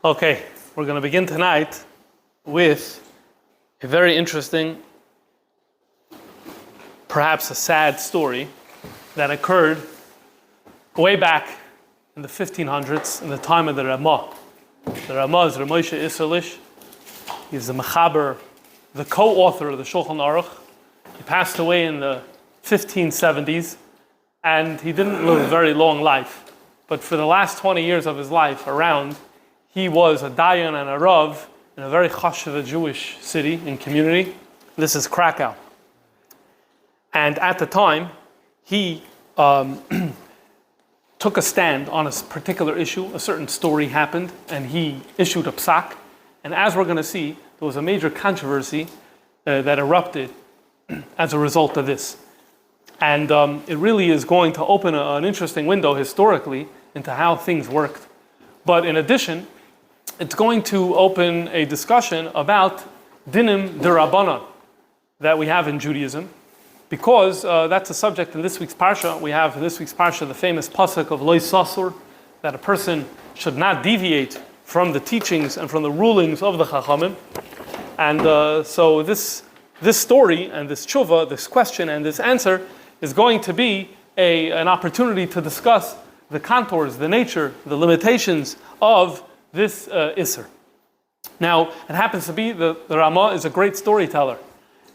Okay, we're going to begin tonight with a very interesting, perhaps a sad story that occurred way back in the 1500s, in the time of the Rama. The Rama is Ramoshe Isserlish. He's the Mechaber, the co-author of the Shulchan Aruch. He passed away in the 1570s, and he didn't live a very long life. But for the last 20 years of his life around, he was a dayan and a rav in a very chashuva Jewish city and community. This is Cracow. And at the time, he took a stand on a particular issue. A certain story happened, and he issued a psak. And as we're going to see, there was a major controversy that erupted as a result of this. And it really is going to open an interesting window historically into how things worked. But in addition, it's going to open a discussion about dinim d'Rabbanan that we have in Judaism, because that's a subject in this week's parsha. We have in this week's parsha the famous pasuk of Lo Sasur, that a person should not deviate from the teachings and from the rulings of the Chachamim. And so this story and this tshuva, this question and this answer, is going to be an opportunity to discuss the contours, the nature, the limitations of this Isser. Now, it happens to be the Rama is a great storyteller.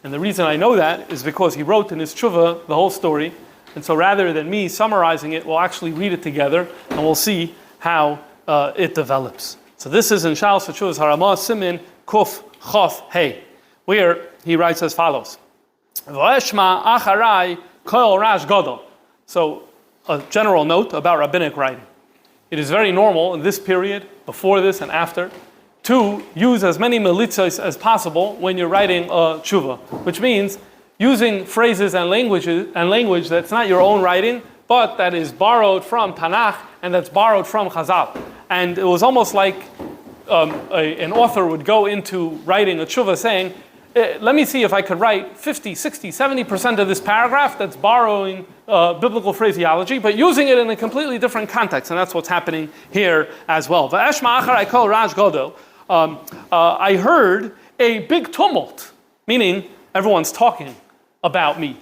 And the reason I know that is because he wrote in his tshuva the whole story. And so rather than me summarizing it, we'll actually read it together and we'll see how it develops. So this is in Shal Sachuvas Harama Simin Kuf Chof Hey, where he writes as follows. V'eshma acharai kol rash gadol. So a general note about rabbinic writing. It is very normal in this period, before this and after, to use as many melitzos as possible when you're writing a tshuva, which means using phrases and language that's not your own writing, but that is borrowed from Tanakh and that's borrowed from Chazal. And it was almost like an author would go into writing a tshuva saying, let me see if I could write 50, 60, 70% of this paragraph that's borrowing biblical phraseology, but using it in a completely different context. And that's what's happening here as well. I heard a big tumult, meaning everyone's talking about me.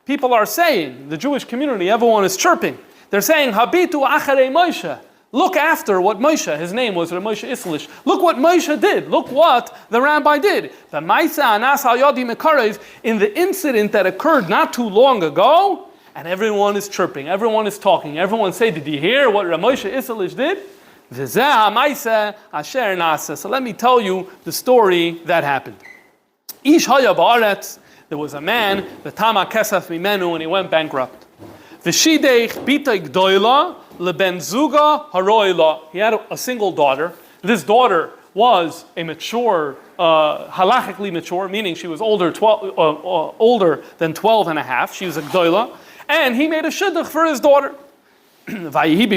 People are saying, the Jewish community, everyone is chirping. They're saying, Habitu acharei Moshe. Look after what Moshe, his name was Moshe Islish. Look what Moshe did. Look what the rabbi did. The Maisa Anas al Yadi Mekarev, in the incident that occurred not too long ago, and everyone is chirping, everyone is talking, everyone say, did you hear what Moshe Islish did? So let me tell you the story that happened. Ish haya ba'aretz, there was a man, the Tama Kesef Mimenu, and he went bankrupt. V'shidech bita gdoila leben zuga haroila. He had a single daughter. This daughter was a mature, halachically mature, meaning she was older than 12 and a half. She was a gdoila. And he made a shidduch for his daughter. And during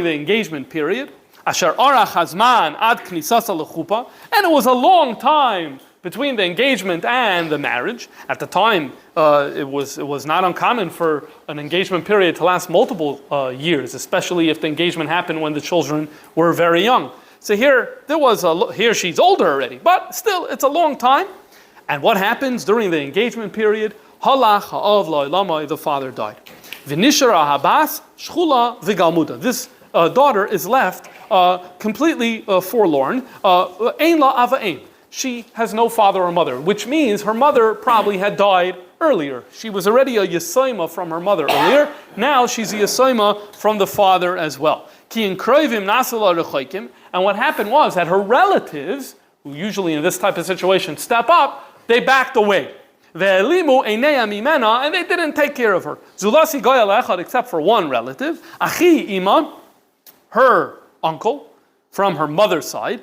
the engagement period, asher arach hazman ad knisasa lechupa, and it was a long time between the engagement and the marriage. At the time, it was not uncommon for an engagement period to last multiple years, especially if the engagement happened when the children were very young. So here she's older already, but still, it's a long time. And what happens during the engagement period? Halach ha'av lo'ilama, the father died. V'nishara habas shchula v'galmuda. This daughter is left completely forlorn. Ein la ava ein. She has no father or mother, which means her mother probably had died earlier. She was already a Yesoima from her mother earlier. Now she's a Yesoima from the father as well. And what happened was that her relatives, who usually in this type of situation step up, they backed away. And they didn't take care of her. Except for one relative, her uncle, from her mother's side,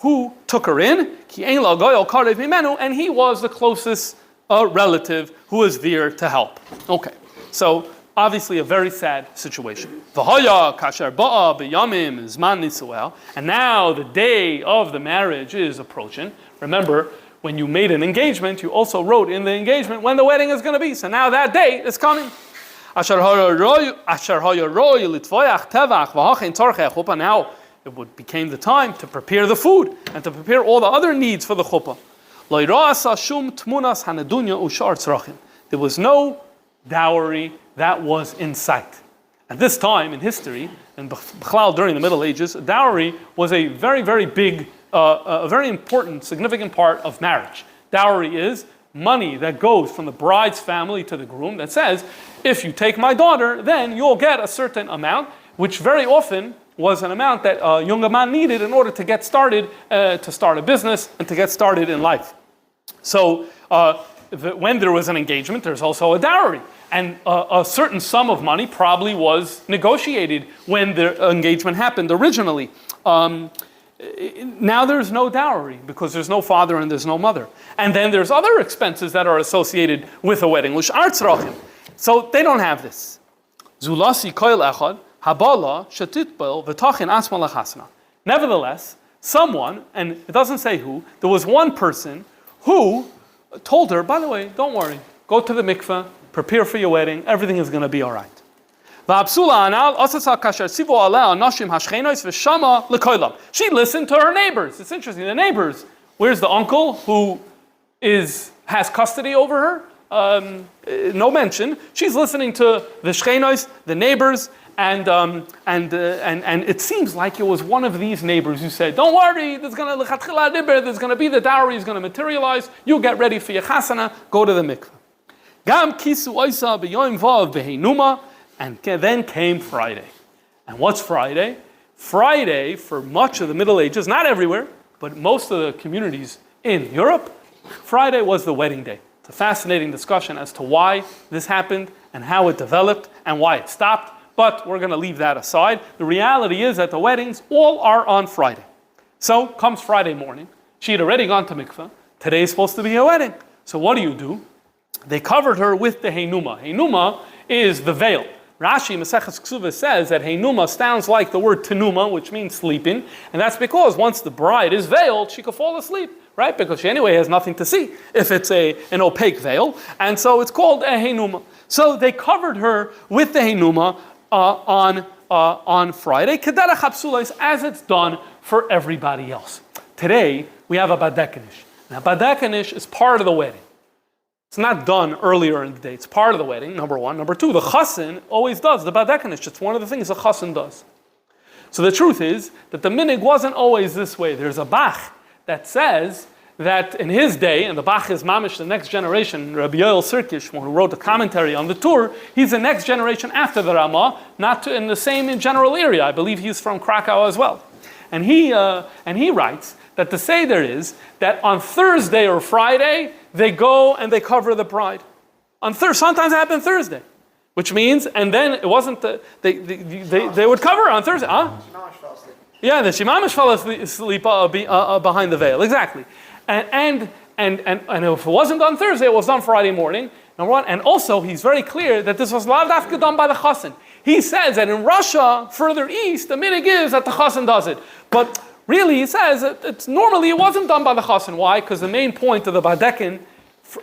who took her in, and he was the closest relative who was there to help. Okay, so obviously a very sad situation. And now the day of the marriage is approaching. Remember, when you made an engagement, you also wrote in the engagement when the wedding is going to be. So now that day is coming. Now it became the time to prepare the food and to prepare all the other needs for the chuppah. There was no dowry that was in sight. At this time in history, and during the Middle Ages, dowry was a very, very big, a very important, significant part of marriage. Dowry is money that goes from the bride's family to the groom that says, if you take my daughter, then you'll get a certain amount, which very often was an amount that a younger man needed in order to get started, to start a business and to get started in life. So when there was an engagement, there's also a dowry. And a certain sum of money probably was negotiated when the engagement happened originally. Now there's no dowry because there's no father and there's no mother. And then there's other expenses that are associated with a wedding. So they don't have this. Nevertheless, someone, and it doesn't say who, there was one person who told her, by the way, don't worry, go to the mikveh, prepare for your wedding, everything is going to be all right. She listened to her neighbors. It's interesting, the neighbors. Where's the uncle who has custody over her? No mention. She's listening to the shchenos, the neighbors, and it seems like it was one of these neighbors who said, don't worry, there's going to be the dowry is going to materialize, you get ready for your chasana, go to the mikveh. And then came Friday. And what's Friday? Friday, for much of the Middle Ages, not everywhere, but most of the communities in Europe, Friday was the wedding day. It's a fascinating discussion as to why this happened and how it developed and why it stopped, but we're going to leave that aside. The reality is that the weddings all are on Friday. So comes Friday morning. She had already gone to mikveh. Today is supposed to be a wedding. So what do? They covered her with the heinuma. Heinuma is the veil. Rashi Maseches Ksuvah says that heinuma sounds like the word tenuma, which means sleeping, and that's because once the bride is veiled, she could fall asleep, right? Because she anyway has nothing to see if it's an opaque veil, and so it's called a heinuma. So they covered her with the heinuma on Friday, kedera chapsulos, as it's done for everybody else. Today we have a badekanish. Now badekanish is part of the wedding. It's not done earlier in the day. It's part of the wedding, number one. Number two, the chassan always does the badekanish. It's one of the things the chassan does. So the truth is that the minig wasn't always this way. There's a Bach that says that in his day, and the Bach is mamish, the next generation, Rabbi Yoel Sirkish, who wrote the commentary on the Tur, he's the next generation after the Rama, not in the same general area. I believe he's from Cracow as well. And he writes that the Seder is that on Thursday or Friday, they go and they cover the bride. Sometimes it happened Thursday, which means, and then it wasn't, they would cover her on Thursday. Huh? Yeah, the Shimamish fell asleep behind the veil, exactly. And if it wasn't on Thursday, it was done Friday morning. Number one, and also he's very clear that this was lav dafka done by the chassan. He says that in Russia, further east, the minig is that the chassan does it. But really, he says that it wasn't done by the chassan. Why? Because the main point of the badekin,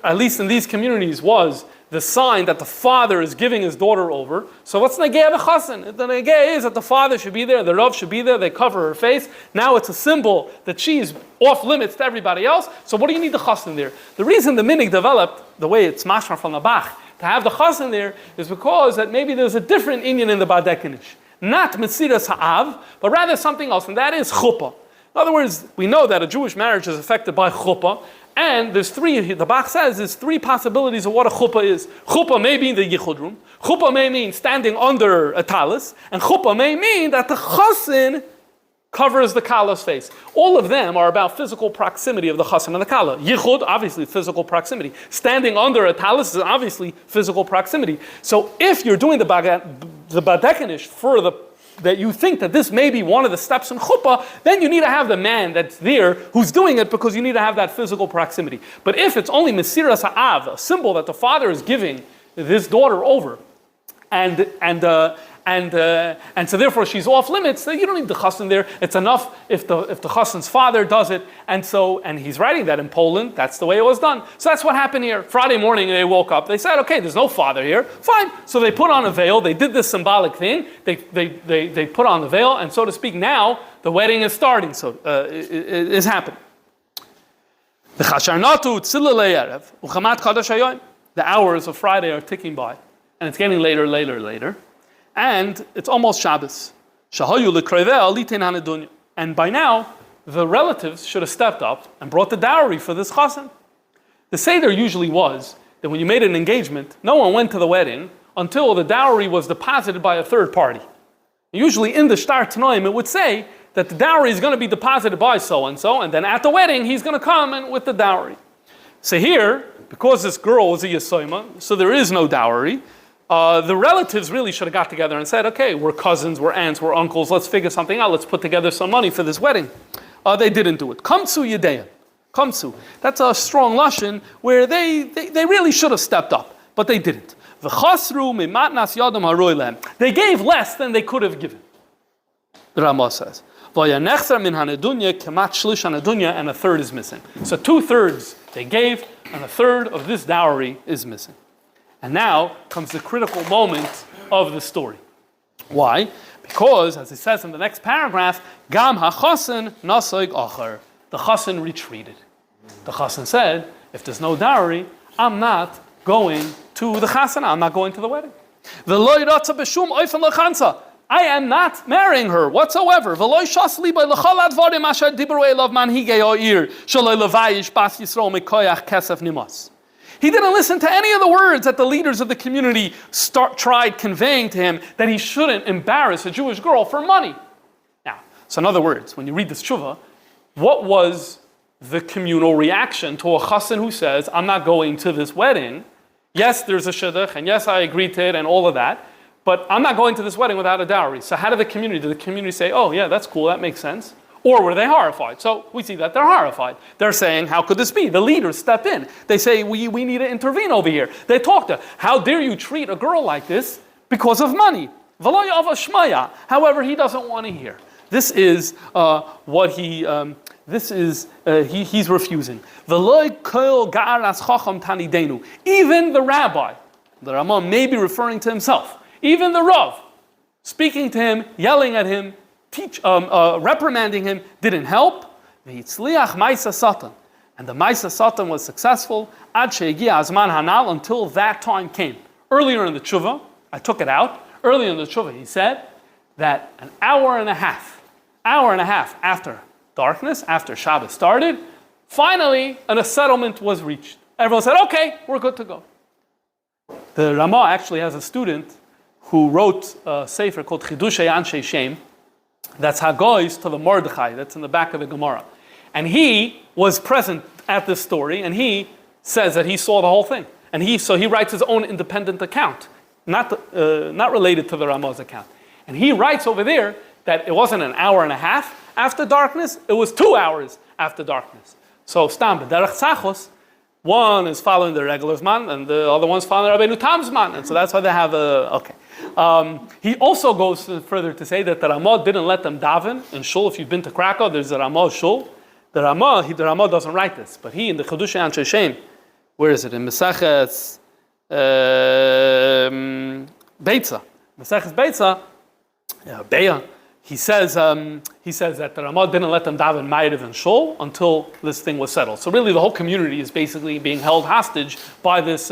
at least in these communities, was the sign that the father is giving his daughter over. So what's negeh the chassan? The negeh is that the father should be there, the rav should be there, they cover her face. Now it's a symbol that she's off limits to everybody else. So what do you need the chassan there? The reason the minig developed the way it's mashma from the Bach, to have the chassan there, is because that maybe there's a different inyan in the badekinish. Not Mesiras Ha'av, but rather something else, and that is chuppah. In other words, we know that a Jewish marriage is affected by chuppah, and there's the Bach says there's three possibilities of what a chuppah is. Chuppah may be in the yichud room, chuppah may mean standing under a talis, and chuppah may mean that the chassan covers the kala's face. All of them are about physical proximity of the chassan and the kala. Yichud, obviously physical proximity. Standing under a talis is obviously physical proximity. So if you're doing the badekanish for that you think that this may be one of the steps in chuppah, then you need to have the man that's there who's doing it because you need to have that physical proximity. But if it's only Mesiras Ha'av, a symbol that the father is giving this daughter over, and and so therefore she's off limits. So you don't need the chassan there. It's enough if the chassan's father does it, and he's writing that in Poland. That's the way it was done. So that's what happened here. Friday morning they woke up. They said, okay, there's no father here. Fine. So they put on a veil. They did this symbolic thing. They put on the veil, and so to speak, now the wedding is starting. So it is happening. The hours of Friday are ticking by, and it's getting later. And it's almost Shabbos. And by now, the relatives should have stepped up and brought the dowry for this chassan. The seder usually was that when you made an engagement, no one went to the wedding until the dowry was deposited by a third party. Usually in the Shtar Tanoim, it would say that the dowry is going to be deposited by so-and-so, and then at the wedding, he's going to come with the dowry. So here, because this girl was a Yesoima, so there is no dowry, the relatives really should have got together and said, okay, we're cousins, we're aunts, we're uncles, let's figure something out, let's put together some money for this wedding. They didn't do it. Kamsu Yedeya. Kamsu. That's a strong lashon where they really should have stepped up, but they didn't. They gave less than they could have given, the Rama says. And a third is missing. So 2/3 they gave, and a third of this dowry is missing. And now comes the critical moment of the story. Why? Because, as it says in the next paragraph, Gam hachasen nasoig acher. The chassan retreated. The chassan said, if there's no dowry, I'm not going to the chasana, I'm not going to the wedding. I am not marrying her whatsoever. He didn't listen to any of the words that the leaders of the community tried conveying to him that he shouldn't embarrass a Jewish girl for money. Now, so in other words, when you read this tshuva, what was the communal reaction to a chassan who says, I'm not going to this wedding? Yes, there's a shidduch, and yes, I agreed to it, and all of that, but I'm not going to this wedding without a dowry. So how did the community say, oh yeah, that's cool, that makes sense? Or were they horrified? So we see that they're horrified. They're saying, how could this be? The leaders step in. They say, we need to intervene over here. They talk to, how dare you treat a girl like this because of money? However, he doesn't want to hear. This is what he's refusing. Even the rabbi, the Rama may be referring to himself, even the Rav, speaking to him, yelling at him, reprimanding him, didn't help. And the Maisa Satan was successful until that time came. Earlier in the tshuva, I took it out, earlier in the tshuva he said that an hour and a half after darkness, after Shabbos started, finally a settlement was reached. Everyone said, okay, we're good to go. The Rama actually has a student who wrote a sefer called Chidushei Anshe Shem. That's Hagoyis to the Mordechai, that's in the back of the Gemara. And he was present at this story, and he says that he saw the whole thing. And he writes his own independent account, not related to the Rama's account. And he writes over there that it wasn't an hour and a half after darkness, it was 2 hours after darkness. So, Stam, Derech Tzachos, one is following the regular Zman, and the other one's following Rabbeinu Tam's Zman. And so that's why they have okay. He also goes further to say that the Rama didn't let them daven in shul. If you've been to Cracow, there's a Rama shul. The Rama doesn't write this, but he in the Chedushei Anshe Shem, where is it? In Maseches Beitza. Maseches Beitza, Beya. He says that the Rama didn't let them daven Ma'ariv and shul until this thing was settled. So really, the whole community is basically being held hostage by this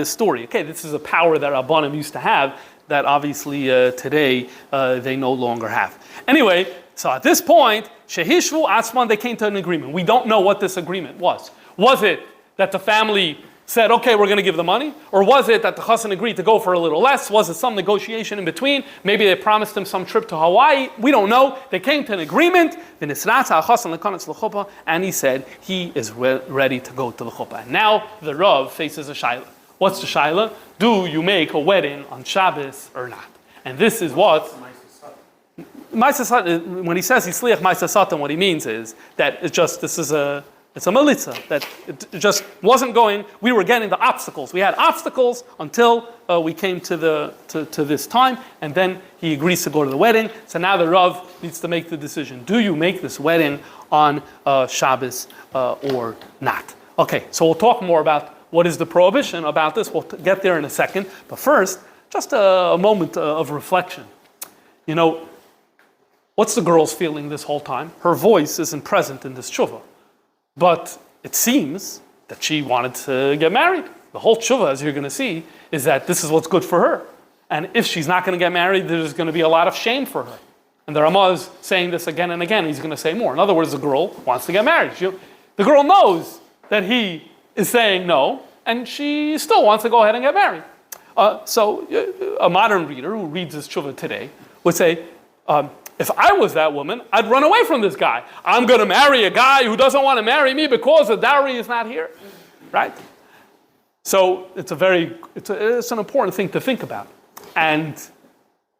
story. Okay, this is a power that Rabbanim used to have that obviously today they no longer have. Anyway, so at this point, Shehishvu Atzman, they came to an agreement. We don't know what this agreement was. Was it that the family said, okay, we're going to give the money? Or was it that the chassan agreed to go for a little less? Was it some negotiation in between? Maybe they promised him some trip to Hawaii. We don't know. They came to an agreement. And he said he is ready to go to the chuppah. And now the Rav faces a shaila. What's the shaila? Do you make a wedding on Shabbos or not? And this is what... When he says he's sliach Maisa Satan, what he means is that it's just, this is a It's a melitza that it just wasn't going. We were getting the obstacles. We had obstacles until we came to this time, and then he agrees to go to the wedding. So now the Rav needs to make the decision: do you make this wedding on Shabbos or not? Okay, so we'll talk more about what is the prohibition about this. We'll get there in a second. But first, just a moment of reflection. You know, what's the girl's feeling this whole time? Her voice isn't present in this tshuva. But it seems that she wanted to get married. The whole tshuva, as you're going to see, is that this is what's good for her. And if she's not going to get married, there's going to be a lot of shame for her. And the Rama is saying this again and again. He's going to say more. In other words, the girl wants to get married. The girl knows that he is saying no, and she still wants to go ahead and get married. So a modern reader who reads this tshuva today would say, if I was that woman, I'd run away from this guy. I'm going to marry a guy who doesn't want to marry me because the dowry is not here, right? So it's an important thing to think about. And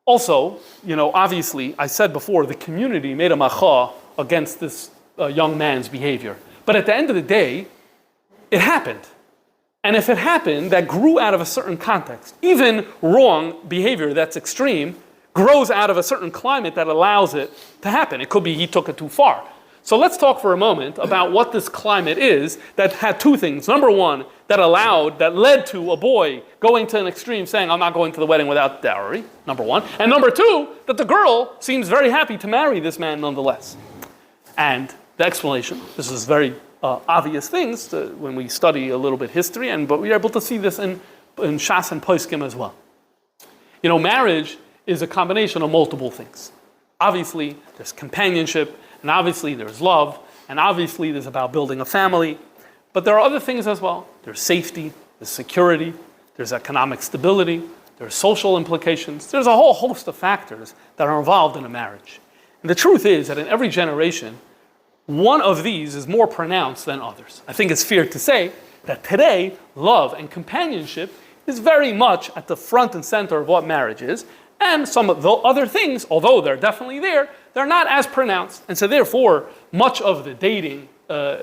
also, you know, obviously, I said before, the community made a macha against this young man's behavior. But at the end of the day, it happened. And if it happened, that grew out of a certain context. Even wrong behavior that's extreme grows out of a certain climate that allows it to happen. It could be he took it too far. So let's talk for a moment about what this climate is that had two things. Number one, that led to a boy going to an extreme saying, I'm not going to the wedding without dowry, number one. And number two, that the girl seems very happy to marry this man nonetheless. And the explanation, this is very obvious things when we study a little bit history, but we're able to see this in Shas and Poskim as well. You know, marriage is a combination of multiple things. Obviously, there's companionship, and obviously there's love, and obviously there's about building a family. But there are other things as well. There's safety, there's security, there's economic stability, there's social implications. There's a whole host of factors that are involved in a marriage. And the truth is that in every generation, one of these is more pronounced than others. I think it's fair to say that today, love and companionship is very much at the front and center of what marriage is. And some of the other things, although they're definitely there, they're not as pronounced. And so therefore, much of the dating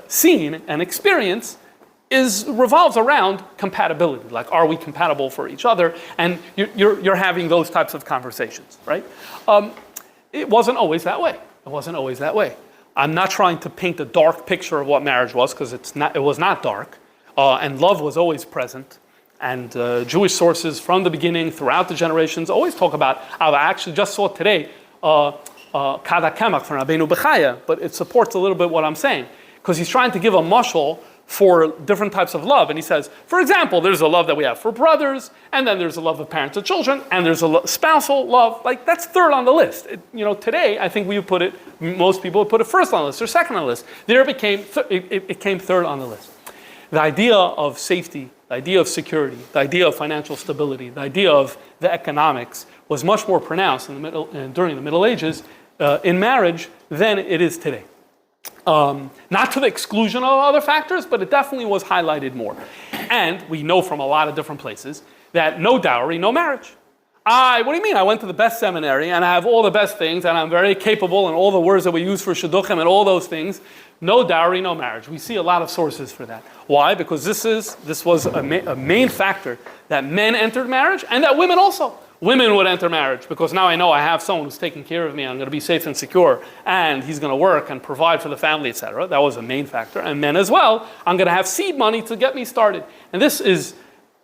scene and experience revolves around compatibility. Like, are we compatible for each other? And you're having those types of conversations, right? It wasn't always that way. It wasn't always that way. I'm not trying to paint a dark picture of what marriage was, because it was not dark. And love was always present. And Jewish sources from the beginning, throughout the generations, always talk about, I actually just saw today, Kada Kemach from Rabbeinu Bechaya, but it supports a little bit what I'm saying. Because he's trying to give a mashal for different types of love. And he says, for example, there's a love that we have for brothers, and then there's a love of parents and children, and there's a spousal love. Like, that's third on the list. Today, I think most people would put it first on the list or second on the list. There it came third on the list. The idea of safety, the idea of security, the idea of financial stability, the idea of the economics was much more pronounced during the Middle Ages in marriage than it is today. Not to the exclusion of other factors, but it definitely was highlighted more. And we know from a lot of different places that no dowry, no marriage. What do you mean? I went to the best seminary and I have all the best things and I'm very capable and all the words that we use for shidduchim and all those things. No dowry, no marriage. We see a lot of sources for that. Why? Because this was a main factor that men entered marriage and that women also. Women would enter marriage because now I know I have someone who's taking care of me, I'm going to be safe and secure, and he's going to work and provide for the family, etc. That was a main factor. And men as well, I'm going to have seed money to get me started. And this is,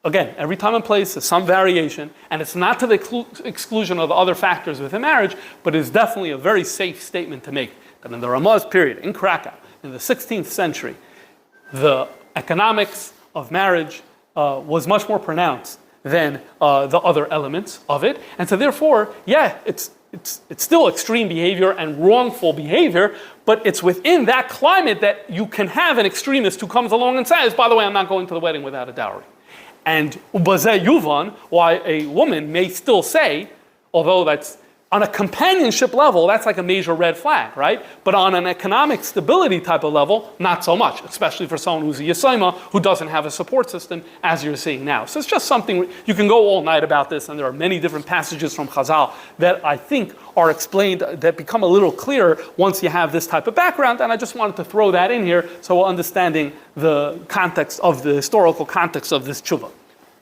again, every time and place, there's some variation, and it's not to the exclusion of the other factors within marriage, but it's definitely a very safe statement to make. That in the Ramaz period, in Cracow, in the 16th century, the economics of marriage was much more pronounced than the other elements of it. And so therefore, yeah, it's still extreme behavior and wrongful behavior, but it's within that climate that you can have an extremist who comes along and says, by the way, I'm not going to the wedding without a dowry. And ubazeh yuvan, why a woman may still say, although that's On a companionship level, that's like a major red flag, right? But on an economic stability type of level, not so much, especially for someone who's a Yesima who doesn't have a support system, as you're seeing now. So it's just something, you can go all night about this, and there are many different passages from Chazal that I think are explained, that become a little clearer once you have this type of background, and I just wanted to throw that in here so we're understanding the context of the historical context of this tshuva.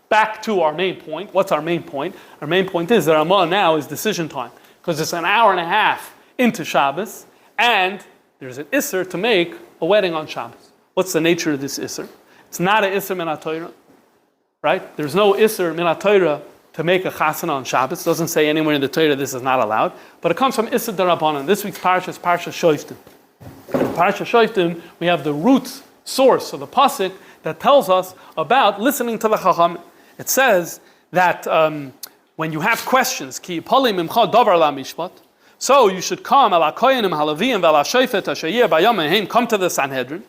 Back to our main point. What's our main point? Our main point is that Rama now is decision time, because it's an hour and a half into Shabbos, and there's an Isser to make a wedding on Shabbos. What's the nature of this Isser? It's not an Isser min HaTorah, right? There's no Isser min HaTorah to make a chasana on Shabbos. It doesn't say anywhere in the Torah this is not allowed, but it comes from Isser D'Rabbanan. This week's parsha is Parsha Shoftim. In Parsha Shoftim, we have the root source of the pasuk that tells us about listening to the Chacham. It says that when you have questions, ki yipalim mimcha davar la mishpat, so you should come ala koyanim halavim v'ala shofet ashayir bayom mehem, come to the Sanhedrin,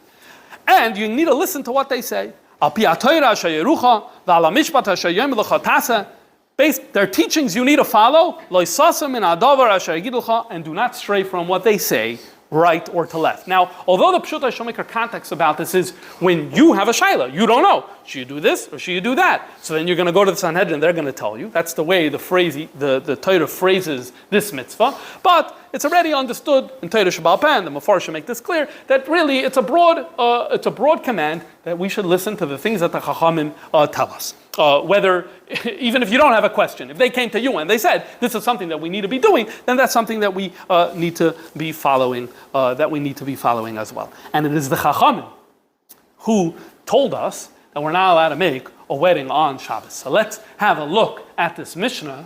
and you need to listen to what they say. Al pi ha'torah ashayerucha v'ala mishpat ashayim l'chatasa. Based their teachings you need to follow. Lo yisasem min hadavar ashayigidulcha, and do not stray from what they say, right or to left. Now, although the Pshuta Shomaker context about this is when you have a shaila, you don't know, should you do this or should you do that? So then you're going to go to the Sanhedrin, they're going to tell you. That's the way the Torah phrases this mitzvah. But it's already understood in Torah Shabbal Peh, and the Mefarshim make this clear, that really it's a broad command that we should listen to the things that the Chachamim tell us. Whether, even if you don't have a question, if they came to you and they said, this is something that we need to be doing, then that's something that we need to be following, as well. And it is the Chachamim who told us that we're not allowed to make a wedding on Shabbos. So let's have a look at this Mishnah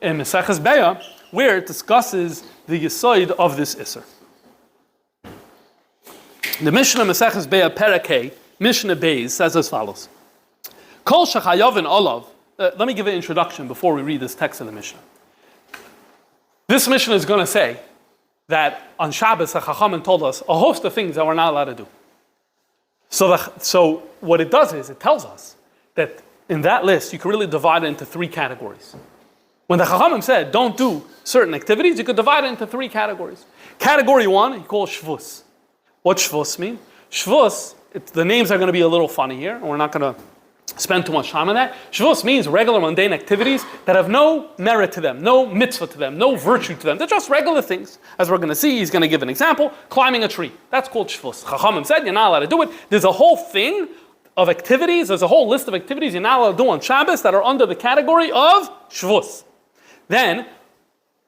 in Maseches Beah, where it discusses the Yesod of this Isser. The Mishnah Maseches Beah Perek Mishnah Beis says as follows. Kol shechayavin olav. Let me give an introduction before we read this text of the Mishnah. This Mishnah is going to say that on Shabbos, the Chachamim told us a host of things that we're not allowed to do. So what it does is it tells us that in that list you can really divide it into three categories. When the Chachamim said don't do certain activities, you could divide it into three categories. Category one, he calls Shvus. What Shvus mean? Shvus, the names are going to be a little funny here, and we're not going to spend too much time on that. Shvus means regular mundane activities that have no merit to them, no mitzvah to them, no virtue to them. They're just regular things. As we're going to see, he's going to give an example, climbing a tree. That's called Shvus. Chachamim said you're not allowed to do it. There's a whole thing of activities, there's a whole list of activities you're not allowed to do on Shabbos that are under the category of Shvus. Then,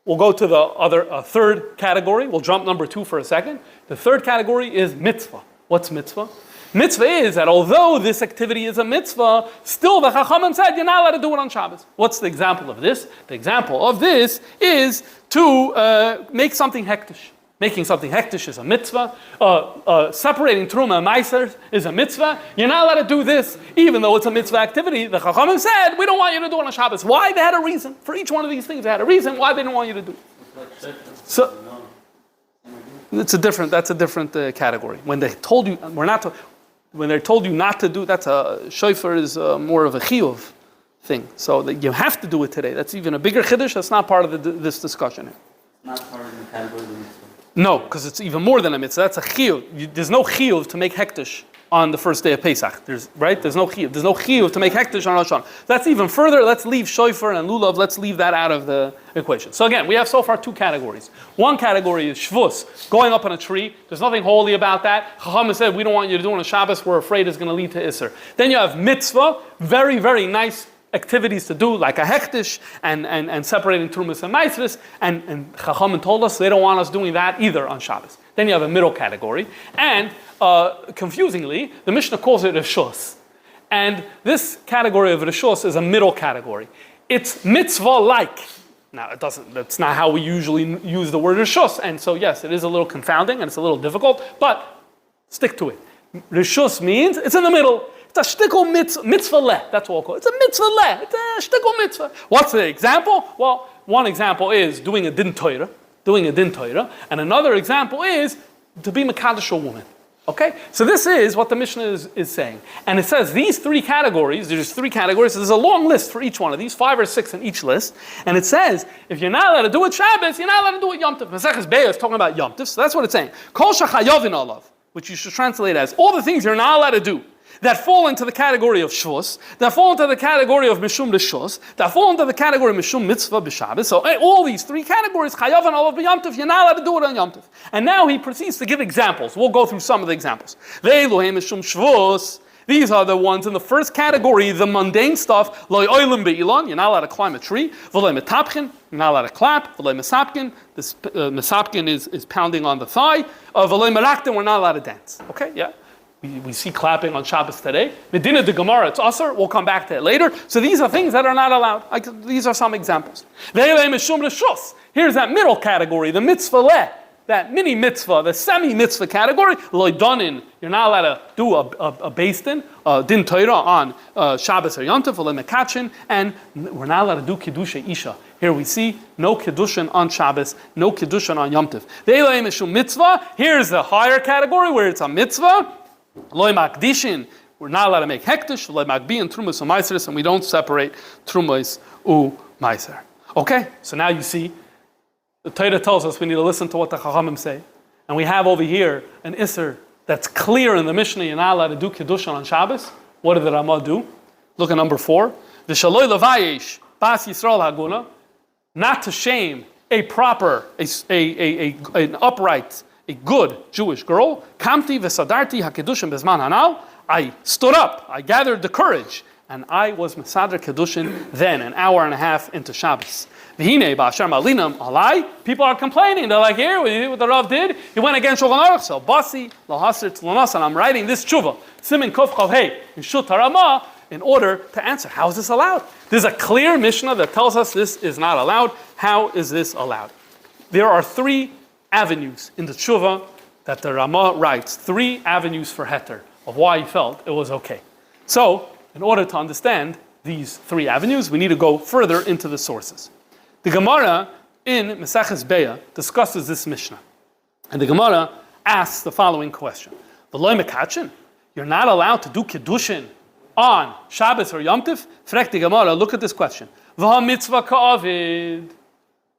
we'll go to the third category. We'll jump number 2 for a second. The third category is mitzvah. What's mitzvah? Mitzvah is that although this activity is a mitzvah, still the Chachamim said you're not allowed to do it on Shabbos. What's the example of this? The example of this is to make something hektish. Making something hektish is a mitzvah. Separating truma and meiser is a mitzvah. You're not allowed to do this, even though it's a mitzvah activity. The Chachamim said we don't want you to do it on Shabbos. Why? They had a reason. For each one of these things, they had a reason why they didn't want you to do it. So that's a different category. When they told you when they told you not to do, that's a shofar is more of a chiyuv thing. So that you have to do it today. That's even a bigger chiddush. That's not part of this discussion here. Not part of the category of the mitzvah. No, because it's even more than a mitzvah. That's a chiyuv. There's no chiyuv to make hektish on the first day of Pesach. There's no chiyuv. There's no chiyuv to make hektish on Rosh Hashanah. That's even further. Let's leave shofar and lulav. Let's leave that out of the equation. So again, we have so far 2 categories. One category is shvus, going up on a tree. There's nothing holy about that. Chachamim said we don't want you to do it on Shabbos. We're afraid it's going to lead to Isser. Then you have mitzvah, very, very nice activities to do, like a hektish and separating trumas and maisris, and Chachamim told us they don't want us doing that either on Shabbos. Then you have a middle category, and confusingly, the Mishnah calls it reshus. And this category of reshus is a middle category. It's mitzvah-like. Now, that's not how we usually use the word reshus, and so yes, it is a little confounding and it's a little difficult, but stick to it. Reshus means it's in the middle. It's a shtickle mitzvah leh. That's what we'll call it. It's a mitzvah leh. It's a shtickle mitzvah. What's the example? Well, one example is doing a din Torah, and another example is to be mekadosh a woman. Okay, so this is what the Mishnah is saying. And it says these three categories, there's three categories, there's a long list for each one of these, 5 or 6 in each list. And it says, if you're not allowed to do it Shabbos, you're not allowed to do it Yom Tov. Maseches Be'ah is talking about Yom Tov, so that's what it's saying. Kol shachayovin olav, which you should translate as, all the things you're not allowed to do, that fall into the category of Shvus, that fall into the category of Mishum Rishus, that fall into the category of Mishum Mitzvah B'Shabbos. So all these three categories, Chayav and Olav B'Yom Tov, you're not allowed to do it on Yom Tov. And now he proceeds to give examples. We'll go through some of the examples. Ve'eluhem Mishum Shvus. These are the ones in the first category, the mundane stuff. Lo oilim be'ilan, you're not allowed to climb a tree. V'lo metapchin, you're not allowed to clap. V'lo mesapkin, this mesapkin is pounding on the thigh. V'lo meraktin, we're not allowed to dance. Okay, yeah. We see clapping on Shabbos today. Medina de Gemara, it's Asr. We'll come back to it later. So these are things that are not allowed. These are some examples. Here's that middle category, the mitzvah leh, that mini mitzvah, the semi-mitzvah category. Loidonin, you're not allowed to do a beis din, din Torah on Shabbos or Yom Tov, mekachin, and we're not allowed to do kiddushay isha. Here we see no kiddushin on Shabbos, no kiddushin on Yom Tov. Ve'elei mishum mitzvah. Here's the higher category where it's a mitzvah. Loi makdishin, we're not allowed to make hektish. Loi makbi and trumas u'maiseres, and we don't separate trumas u'maiser. Okay, so now you see, the Torah tells us we need to listen to what the Chachamim say, and we have over here an Isser that's clear in the Mishnah. You're not allowed to do kiddushin on Shabbos. What did the Rama do? Look at number 4. V'shaloi levayesh bas Yisrael haguna, not to shame a proper, an upright, a good Jewish girl. Kamti v'sadarti hakedushim bezman hanal. I stood up, I gathered the courage, and I was Mesadar Kedushin then, an hour and a half into Shabbos. V'hinei ba'asher malinam alai. People are complaining. They're like, here, what the Rav did, he went against Shulchan Aruch. So basi lahasir tzlonas, and I'm writing this tshuva, simin kof chav hey, in Shut Rama, in order to answer, how is this allowed? There's a clear Mishnah that tells us this is not allowed. How is this allowed? There are 3 avenues in the tshuva that the Rama writes, 3 avenues for heter of why he felt it was okay. So, in order to understand these 3 avenues, we need to go further into the sources. The Gemara in Maseches Be'ah discusses this Mishnah, and the Gemara asks the following question: V'loi mekachin, you're not allowed to do kiddushin on Shabbos or Yom Tov? Frek the Gemara, look at this question. V'ha mitzvah ka'avid.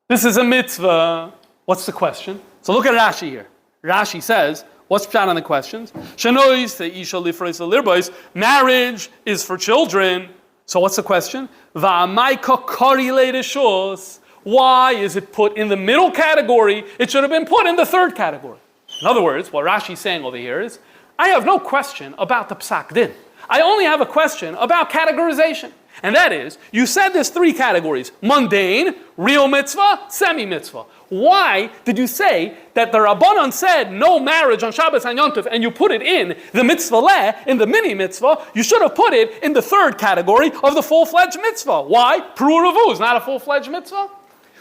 This is a mitzvah. What's the question? So look at Rashi here. Rashi says, what's pshat on the questions? Shenois te'isha lifreis lirbois. Marriage is for children. So what's the question? Va'amaika kari le'reshus. Why is it put in the middle category? It should have been put in the third category. In other words, what Rashi's saying over here is, I have no question about the psak din. I only have a question about categorization. And that is, you said there's 3 categories: mundane, real mitzvah, semi-mitzvah. Why did you say that the Rabbanan said no marriage on Shabbos and Yom Tov, and you put it in the mitzvah leh, in the mini mitzvah? You should have put it in the third category of the full-fledged mitzvah. Why? Pru is not a full-fledged mitzvah.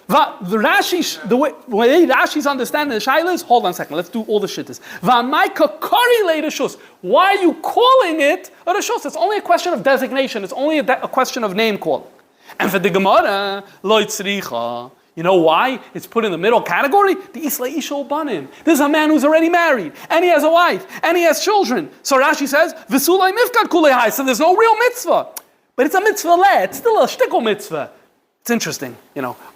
The way Rashi's understanding the shaila is, hold on a second, let's do all the shittas. Why are you calling it a reshus? It's only a question of designation. It's only a question of name calling. And for the Gemara, lo tzricha. You know why it's put in the middle category? The Isla Ishol Banim. This is a man who's already married, and he has a wife, and he has children. So Rashi says, V'sulay mifkad kulei. So there's no real mitzvah. But it's a mitzvah leh. It's still a shtickle mitzvah. It's interesting,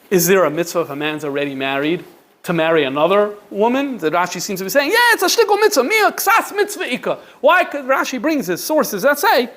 Is there a mitzvah if a man's already married to marry another woman? That Rashi seems to be saying, yeah, it's a shtickle mitzvah, mia ksas mitzvah ika. Why could Rashi brings his sources that say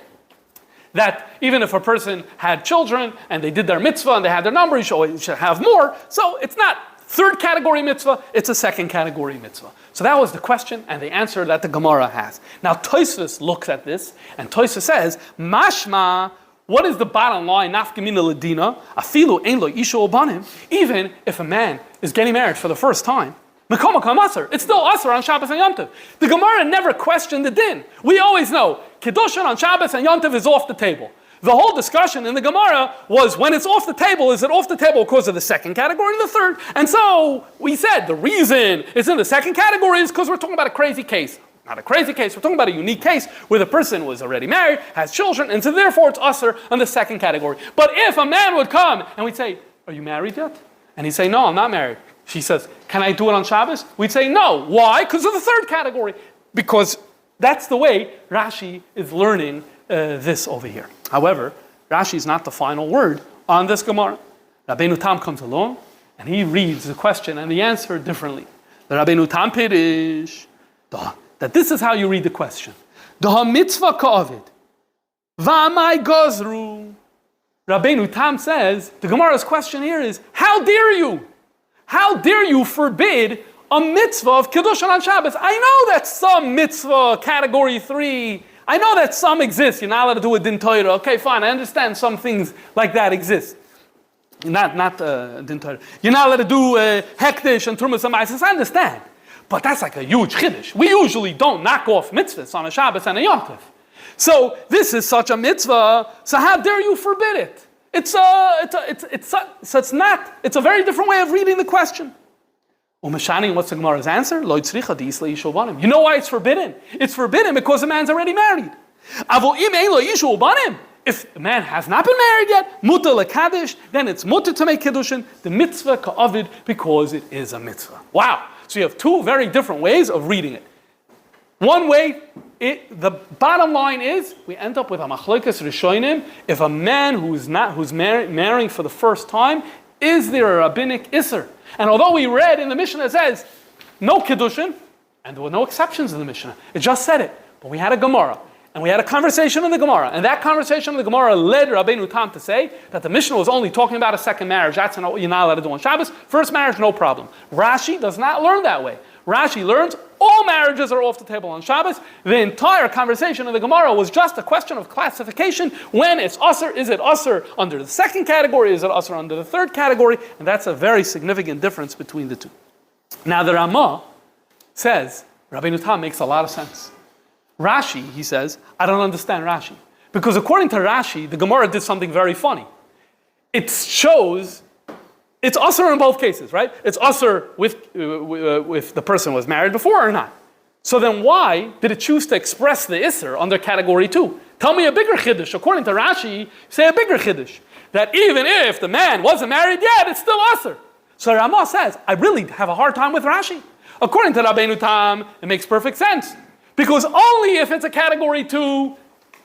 that even if a person had children and they did their mitzvah and they had their number, you should have more. So it's not third category mitzvah, it's a second category mitzvah. So that was the question and the answer that the Gemara has. Now Tosfos looks at this, and Tosfos says, mashma, what is the bottom line? Nafkamina ledina, afilu ein lo isha obanim. Even if a man is getting married for the first time, mekom aser, it's still aser on Shabbos and Yom Tov. The Gemara never questioned the din. We always know kiddushin on Shabbos and Yom Tov is off the table. The whole discussion in the Gemara was, when it's off the table, is it off the table because of the second category or the third? And so we said the reason it's in the second category is because we're talking about a crazy case. Not a crazy case, we're talking about a unique case where the person was already married, has children, and so therefore it's usher on the second category. But if a man would come and we'd say, are you married yet? And he'd say, no, I'm not married. She says, can I do it on Shabbos? We'd say, no. Why? Because of the third category. because that's the way Rashi is learning this over here. However, Rashi is not the final word on this Gemara. Rabbeinu Tam comes along and he reads the question and the answer differently. The Rabbeinu Tam Pirish, that this is how you read the question. Daha mitzvah ka'avid, va'amai gozru. Rabbeinu Tam says, the Gemara's question here is, how dare you? How dare you forbid a mitzvah of Kiddushin on Shabbos? I know that some mitzvah, category 3, I know that some exist. You're not allowed to do a din Torah. Okay, fine, I understand some things like that exist. Not din Torah. You're not allowed to do hektish and trumas and ma'ases. I understand. But that's like a huge chiddush. We usually don't knock off mitzvahs on a Shabbos and a Yom Tov. So this is such a mitzvah, so how dare you forbid it? It's a very different way of reading the question. Umeshani, what's the Gemara's answer? Lo yitzricha di'isla yishu banim. You know why it's forbidden? It's forbidden because the man's already married. Avo im ein lo yishu banim. If the man has not been married yet, muta lekadish, then it's muta to make kiddushin, the mitzvah ka'avid, because it is a mitzvah. Wow. So you have two very different ways of reading it. One way, the bottom line is, we end up with a machlokes rishonim. If a man who's marrying for the first time, is there a rabbinic isser? And although we read in the Mishnah, it says, no kiddushin, and there were no exceptions in the Mishnah. It just said it. But we had a Gemara, and we had a conversation in the Gemara, and that conversation in the Gemara led Rabbeinu Tam to say that the Mishnah was only talking about a second marriage. That's not what you're not allowed to do on Shabbos. First marriage, no problem. Rashi does not learn that way. Rashi learns all marriages are off the table on Shabbos. The entire conversation in the Gemara was just a question of classification. When it's usher, is it usher under the second category? Is it usher under the third category? And that's a very significant difference between the two. Now the Rama says, Rabbeinu Tam makes a lot of sense. Rashi, he says, I don't understand Rashi. Because according to Rashi, the Gemara did something very funny. It shows it's usher in both cases, right? It's usher with the person was married before or not. So then why did it choose to express the isser under category 2? Tell me a bigger chiddush. According to Rashi, say a bigger chiddush. That even if the man wasn't married yet, it's still usher. So Rama says, I really have a hard time with Rashi. According to Rabbeinu Tam, it makes perfect sense. Because only if it's a category 2,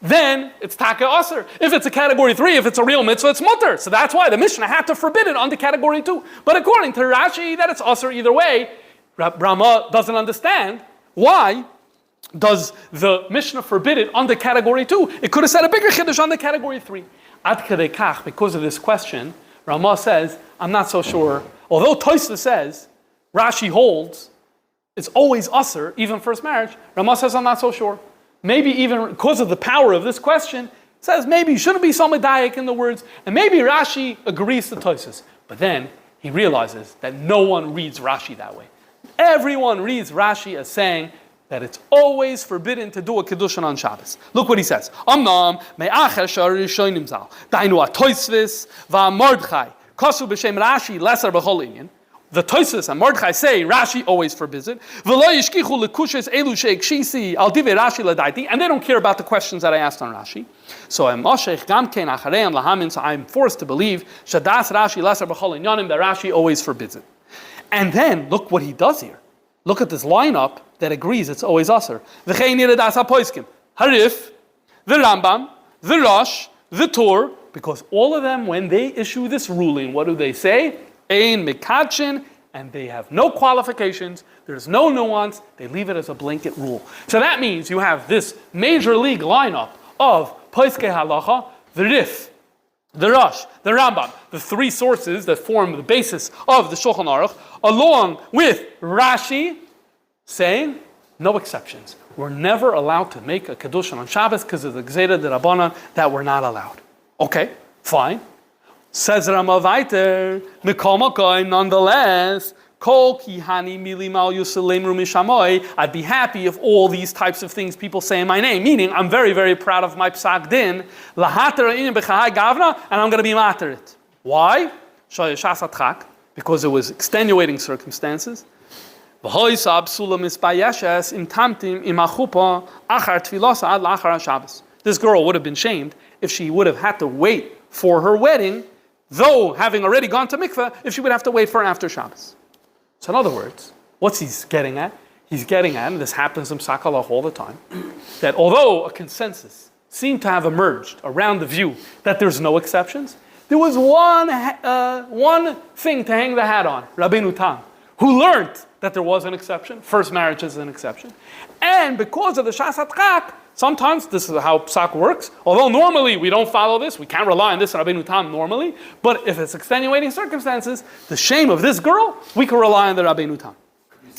then it's taka usher. If it's a category 3, if it's a real mitzvah, it's mutter. So that's why the Mishnah had to forbid it under category 2. But according to Rashi, that it's usher either way, Rama doesn't understand. Why does the Mishnah forbid it under category 2? It could have said a bigger chiddush under category 3. Ad kedei kach, because of this question, Rama says, I'm not so sure. Although Tosfos says, Rashi holds, it's always usher, even first marriage, Rama says, I'm not so sure. Maybe even because of the power of this question, says maybe you shouldn't be so medayik in the words, and maybe Rashi agrees to Tosfos. But then he realizes that no one reads Rashi that way. Everyone reads Rashi as saying that it's always forbidden to do a kiddushin on Shabbos. Look what he says. Amnam me'acher sharishonim zal dainu Tosfos va'Mordechai kasu b'shem Rashi lesser b'chol inyan. The Tosfos and Mordechai say Rashi always forbids it. And they don't care about the questions that I asked on Rashi. So I'm forced to believe that Rashi always forbids it. And then look what he does here. Look at this lineup that agrees it's always usher. The Harif, the Rambam, the Rosh, the Tur, because all of them, when they issue this ruling, what do they say? Ein mekadshin, and they have no qualifications, there's no nuance, they leave it as a blanket rule. So that means you have this major league lineup of Poiskei Halacha, the Rif, the Rosh, the Rambam, the three sources that form the basis of the Shulchan Aruch, along with Rashi saying, no exceptions. We're never allowed to make a Kedushin on Shabbos because of the Gzeira D'Rabbanan that we're not allowed. Okay, fine. Says Rama weiter, nonetheless, I'd be happy if all these types of things people say in my name, meaning I'm very, very proud of my psak din, and I'm going to be mater it. Why? Because it was extenuating circumstances. This girl would have been shamed if she would have had to wait for her wedding, though having already gone to mikveh, if she would have to wait for after Shabbos. So in other words, what's he getting at? he's getting at, and this happens in Psak Halach all the time, that although a consensus seemed to have emerged around the view that there's no exceptions, there was one thing to hang the hat on, Rabbeinu Tam, who learned that there was an exception. First marriage is an exception. And because of the Shas HaTchak, sometimes this is how Psak works. Although normally we don't follow this, we can't rely on this Rabbeinu Tam normally, but if it's extenuating circumstances, the shame of this girl, we can rely on the Rabbeinu Tam.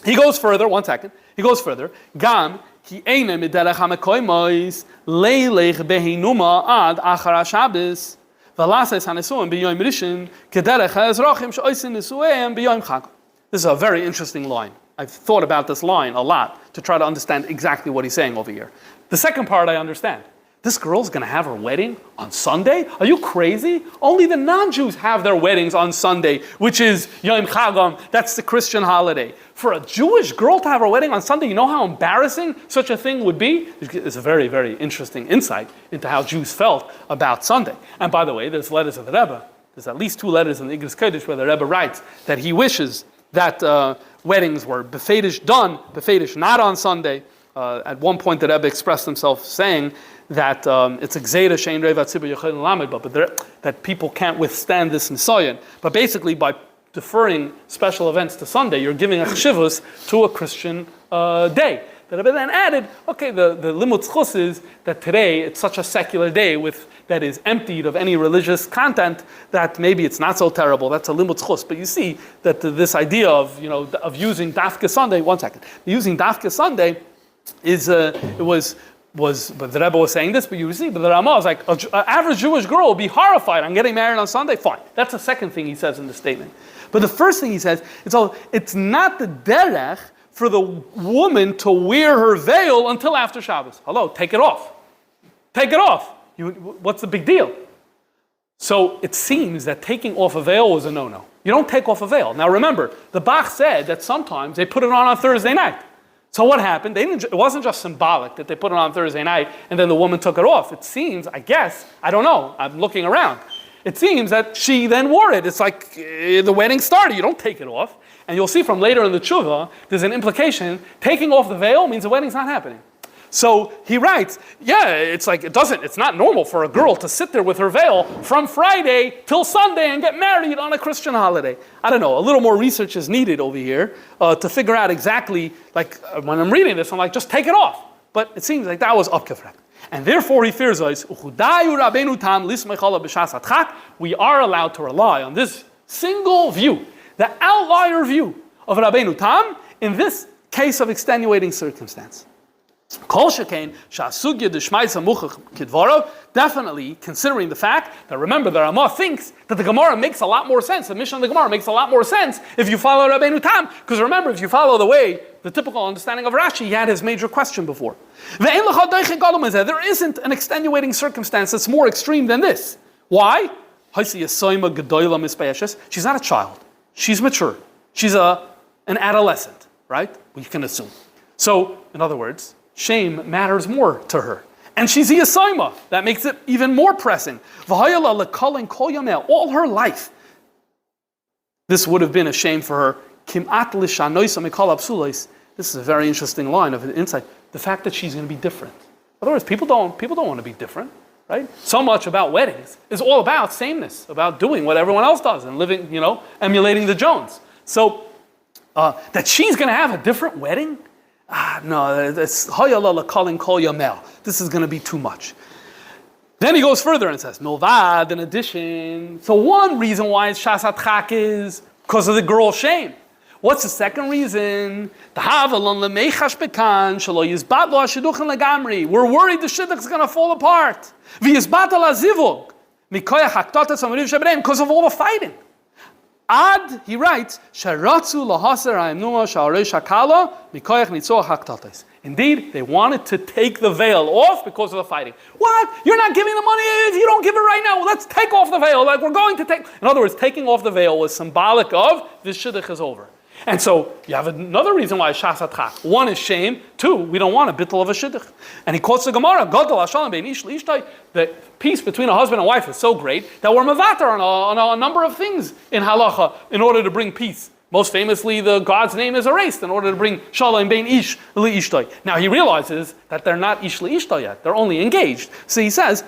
He goes further, one second, he goes further. Gam, ki eine miderech hamekoimois, leilech behinuma ad achar HaShabbos, v'lases hanesuim b'yom rishon, kederech ha'ezrachim she'oisin nesuim b'yom chag. This is a very interesting line. I've thought about this line a lot to try to understand exactly what he's saying over here. The second part I understand. This girl's going to have her wedding on Sunday? Are you crazy? Only the non-Jews have their weddings on Sunday, which is Yom Chagam. That's the Christian holiday. For a Jewish girl to have her wedding on Sunday, you know how embarrassing such a thing would be? It's a very, very interesting insight into how Jews felt about Sunday. And by the way, there's letters of the Rebbe. There's at least 2 letters in the Igros Kodesh where the Rebbe writes that he wishes that weddings were befedish done, befedish not on Sunday. At one point, the Rebbe expressed himself saying that it's a gzeira shein reiv hatzibur yochel lamed, but that people can't withstand this nisayon. But basically, by deferring special events to Sunday, you're giving a chshivus to a Christian day. The Rebbe then added, okay, the limud zchus is that today it's such a secular day that is emptied of any religious content that maybe it's not so terrible. That's a limud zchus. But you see that this idea of using Dafka Sunday. One second, using Dafka Sunday is but the Rebbe was saying this, but you see, but the Rama was like, an average Jewish girl will be horrified on getting married on Sunday. Fine, that's the second thing he says in the statement. But the first thing he says, it's not the derech for the woman to wear her veil until after Shabbos. Hello, take it off. Take it off. What's the big deal? So it seems that taking off a veil was a no-no. You don't take off a veil. Now remember, the Bach said that sometimes they put it on Thursday night. So what happened? It wasn't just symbolic that they put it on Thursday night and then the woman took it off. It seems, I guess, I don't know, I'm looking around. It seems that she then wore it. It's like the wedding started. You don't take it off. And you'll see from later in the tshuva, there's an implication, taking off the veil means the wedding's not happening. So he writes, it's not normal for a girl to sit there with her veil from Friday till Sunday and get married on a Christian holiday. I don't know, a little more research is needed over here to figure out exactly, when I'm reading this, I'm like, just take it off. But it seems like that was upgefragt. And therefore he fears us, we are allowed to rely on this single view, the outlier view of Rabbeinu Tam in this case of extenuating circumstance. Definitely considering the fact that, remember, the Rama thinks that the Gemara makes a lot more sense, the Mishnah of the Gemara makes a lot more sense if you follow Rabbeinu Tam, because remember, if you follow the typical understanding of Rashi, he had his major question before. There isn't an extenuating circumstance that's more extreme than this. Why? She's not a child. She's mature. She's an adolescent, right? We can assume. So, in other words, shame matters more to her. And she's a Yisayma. That makes it even more pressing. All her life, this would have been a shame for her. This is a very interesting line of insight. The fact that she's going to be different. In other words, people don't want to be different, right? So much about weddings is all about sameness, about doing what everyone else does and living, emulating the Jones. So that she's going to have a different wedding? No, this is going to be too much. Then he goes further and says, Milvad, in addition. So one reason why it's Shas HaTchak is because of the girl's shame. What's the second reason? We're worried the shidduch is going to fall apart. Because of all the fighting. Ad, he writes, indeed, they wanted to take the veil off because of the fighting. What? You're not giving the money if you don't give it right now. Well, let's take off the veil. We're going to take... In other words, taking off the veil was symbolic of this shidduch is over. And so you have another reason why Shas HaTchak. One is shame. Two, we don't want a bittul of a shidduch. And he quotes the Gemara, the peace between a husband and wife is so great that we're mavatar on a number of things in halacha in order to bring peace Most famously, the God's name is erased in order to bring Shalom Bein Ish Li'ishtoi. Now he realizes that they're not Ish Li'ishtoi yet. They're only engaged. So he says,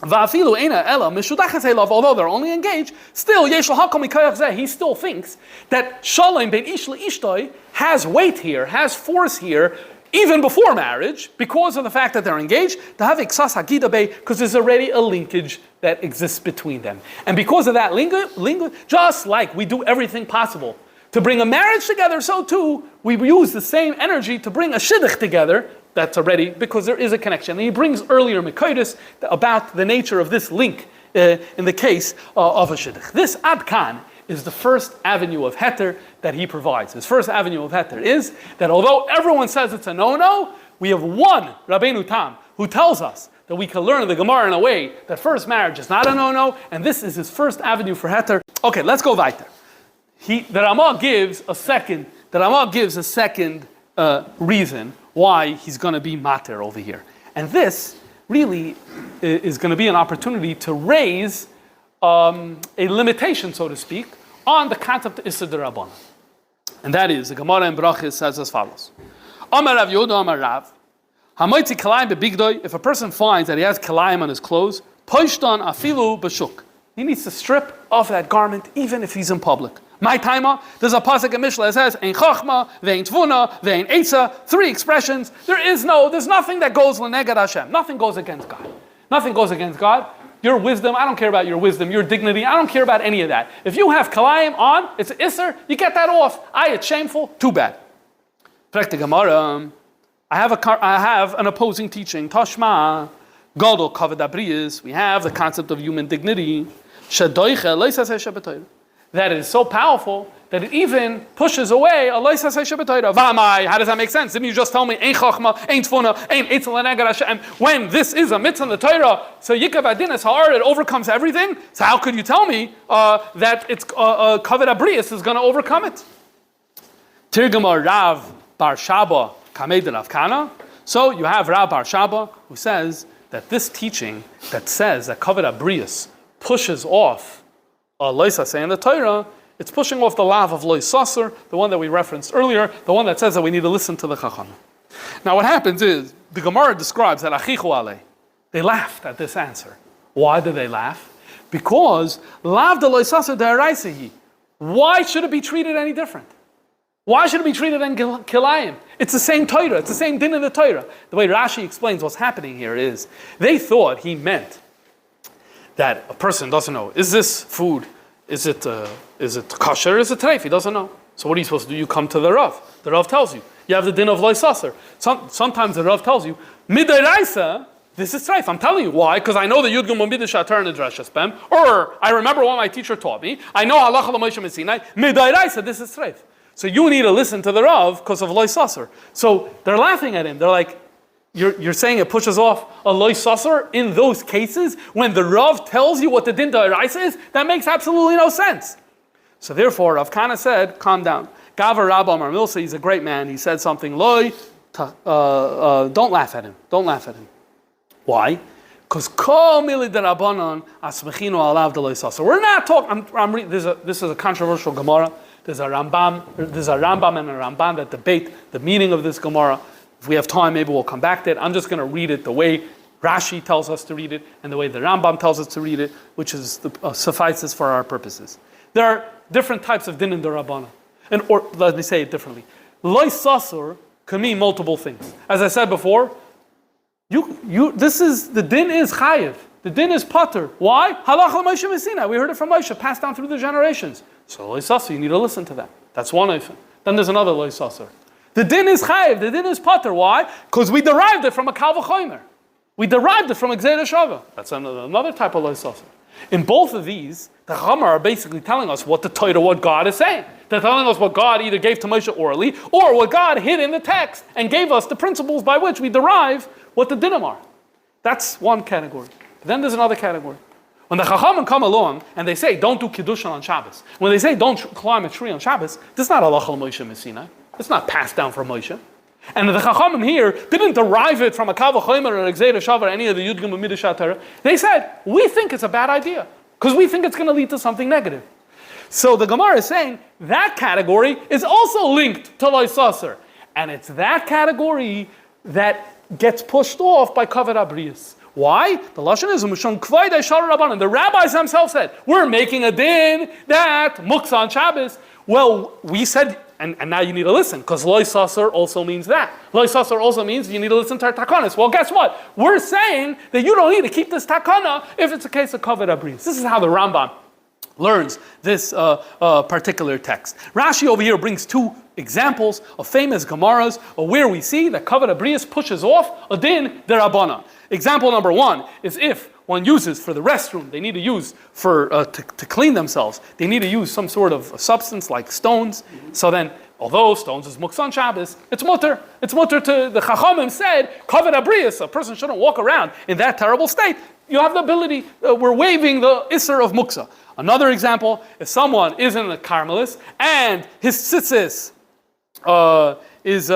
Va'afilu eina ela mishudachet elav, although they're only engaged, still yesh lahakol mikayach zeh, he still thinks that Shalom Bein Ish Li'ishtoi has weight here, has force here, even before marriage, because of the fact that they're engaged, because there's already a linkage that exists between them. And because of that linkage, just like we do everything possible to bring a marriage together, so too, we use the same energy to bring a shidduch together, that's already, because there is a connection. And he brings earlier Mekaydes about the nature of this link in the case of a shidduch. This Adkan is the first avenue of heter that he provides. His first avenue of heter is that although everyone says it's a no-no, we have one Rabbeinu Tam who tells us that we can learn the Gemara in a way that first marriage is not a no-no, and this is his first avenue for heter. Okay, let's go weiter. The Rama gives a second reason why he's going to be mater over here. And this really is going to be an opportunity to raise a limitation, so to speak, on the concept of Issa D'Rabbanan. And that is, the Gemara in Brachis says as follows. Amar Rav Yehuda Amar Rav, Hamoitzi Kalayim beBigdoi, if a person finds that he has Kalayim on his clothes, Poishtan Afilu B'Shuk, he needs to strip off that garment even if he's in public. My taima, there's a pasuk in Mishle that says, Ein Chachma, Ve'ein Tvuna, Ve'ein Eitza, 3 expressions. There's nothing that goes l'neged Hashem. Nothing goes against God. Nothing goes against God. Your wisdom, I don't care about your wisdom, your dignity, I don't care about any of that. If you have kalayim on, it's an isser, you get that off. It's shameful, too bad. I have an opposing teaching. Tashma, Gadol Kavod Abriyos, we have the concept of human dignity. That is so powerful that it even pushes away a lois hasei shebetoira. V'amai, how does that make sense? Didn't you just tell me, ein chachma, ein tfuna, ein eitzel l'neged Hashem, when this is a mitzvah in the Torah, so yikav adin es ha'ar, it overcomes everything? So how could you tell me that it's kavod abriyos is going to overcome it? Tirgamar Rav Bar Shaba Kamed Rav Kana. So you have Rav Bar Shaba who says that this teaching that says that kavod abriyos pushes off lois hasei in the Torah, it's pushing off the lav of lois saser, the one that we referenced earlier, the one that says that we need to listen to the chacham. Now what happens is, the Gemara describes that achichu alei, they laughed at this answer. Why did they laugh? Because lav de lois saser de'araisa. Why should it be treated any different? Why should it be treated in kilayim? It's the same Torah, it's the same din in the Torah. The way Rashi explains what's happening here is, they thought he meant that a person doesn't know, is this food, is it kosher, is it treif? He doesn't know. So what are you supposed to do? You come to the Rav. The Rav tells you. You have the din of lois saser. Sometimes the Rav tells you, midiraisa, this is treif. I'm telling you. Why? Because I know the Yud Gimel Midrash Atar and Drashas Pem, or I remember what my teacher taught me. I know halacha l'Moshe Messinai. Midiraisa, this is treif. So you need to listen to the Rav because of lois saser. So they're laughing at him. They're like, You're saying it pushes off a lois saser in those cases when the Rav tells you what the din d'oraisa is? That makes absolutely no sense. So therefore, Rav Kana said, calm down. Gavar Rabba Amar Milsa, he's a great man. He said something, don't laugh at him. Don't laugh at him. Why? Because kol mili derabanan asmechino alav de lois saser. We're not talking, this is a controversial Gemara. There's a Rambam and a Ramban that debate the meaning of this Gemara. If we have time, maybe we'll come back to it. I'm just going to read it the way Rashi tells us to read it and the way the Rambam tells us to read it, which is suffices for our purposes. There are different types of din in the Rabbana. Or let me say it differently. Lois saser can mean multiple things. As I said before, the din is chayiv. The din is pater. Why? Halacha Moshe Messina. We heard it from Moshe, passed down through the generations. So lois saser, you need to listen to that. That's one oifen. Then there's another lois saser. The din is chayiv, the din is pater. Why? Because we derived it from a kal v'chomer. We derived it from a gzeira shava. That's another type of lois saser. In both of these, the Chachamim are basically telling us what the Torah, what God is saying. They're telling us what God either gave to Moshe orally, or what God hid in the text and gave us the principles by which we derive what the dinim are. That's one category. But then there's another category. When the Chachamim come along and they say, don't do Kiddushin on Shabbos, when they say, don't climb a tree on Shabbos, this is not halacha Moshe Messina. It's not passed down from Moshe. And the Chachamim here didn't derive it from a kal v'chomer or a gzeira shava or any of the Yud Gimel Midrash Torah. They said, we think it's a bad idea because we think it's going to lead to something negative. So the Gemara is saying that category is also linked to Lo Yisasar. And it's that category that gets pushed off by Kavod Abrius. Why? The Lashon is Mushon Kvaydei Shar Rabbanan. The rabbis themselves said, we're making a din that Muksa on Shabbos. Well, we said, and now you need to listen, because Lo Yisasar also means that. Lo Yisasar also means you need to listen to our takanas. Well, guess what? We're saying that you don't need to keep this takana if it's a case of Kavod Abrius. This is how the Rambam learns this particular text. Rashi over here brings two examples of famous Gemaras where we see that Kavod Abrius pushes off a din derabanan. Example number one is if one uses for the restroom, they need to use for to clean themselves, they need to use some sort of substance like stones. So then, although stones is muksan Shabbos, it's mutter. It's mutter to the Chachamim said, Kavod Abrius, a person shouldn't walk around in that terrible state. You have the ability, we're waiving the Isser of Muksa. Another example, if someone is in the Carmelis and his tzitzis his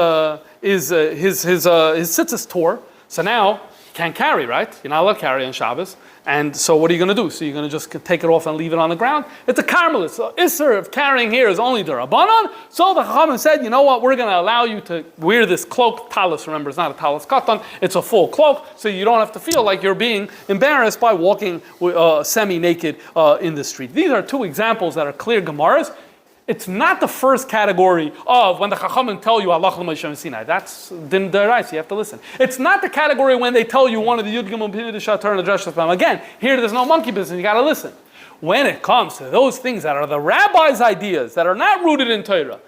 tzitzis tore, so now he can't carry, right? You're not allowed to carry on Shabbos. And so what are you going to do? So you're going to just take it off and leave it on the ground? It's a Carmelis. So Isser of carrying here is only the Rabbanon. So the Chachamim said, you know what? We're going to allow you to wear this cloak. Talus, remember, it's not a talus katan. It's a full cloak. So you don't have to feel like you're being embarrassed by walking semi-naked in the street. These are two examples that are clear Gemaras. It's not the first category of when the Chachamim tell you Allah L'Moshe Sinai. That's din deraisa. You have to listen. It's not the category when they tell you one of the Yud Gimel Pidei Shatar and the Dresh Shafam. Again, here there's no monkey business. You got to listen. When it comes to those things that are the rabbis' ideas that are not rooted in Torah,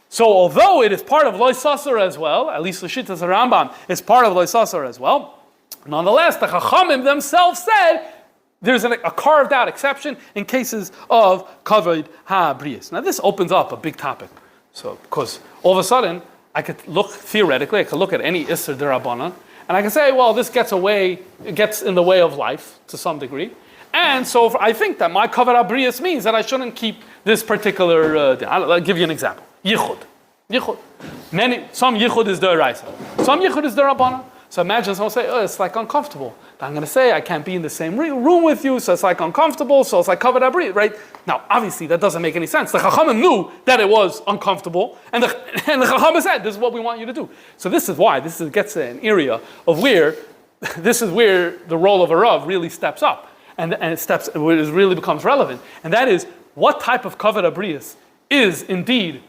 so although it is part of Lo Yisasar as well, at least L'Shittas Rambam is part of Lo Yisasar as well, nonetheless the Chachamim themselves said there's a carved out exception in cases of Kavod HaBrius. Now this opens up a big topic. So, because all of a sudden, I could look at any Isser D'Rabbanan, and I can say, well, this gets in the way of life to some degree. And so I think that my Kavod HaBrius means that I shouldn't keep this particular, I'll give you an example. Yichud. Some Yichud is D'Oraisa. Some Yichud is D'Rabbanan. So imagine someone say, oh, it's like uncomfortable. I'm going to say I can't be in the same room with you, so it's like uncomfortable, so it's like Kavod HaBrius, right? Now, obviously, that doesn't make any sense. The Chachamim knew that it was uncomfortable, and the Chachamim said, this is what we want you to do. So this is why, gets an area of where, this is where the role of a Rav really steps up, and it really becomes relevant. And that is, what type of Kavod HaBrius is indeed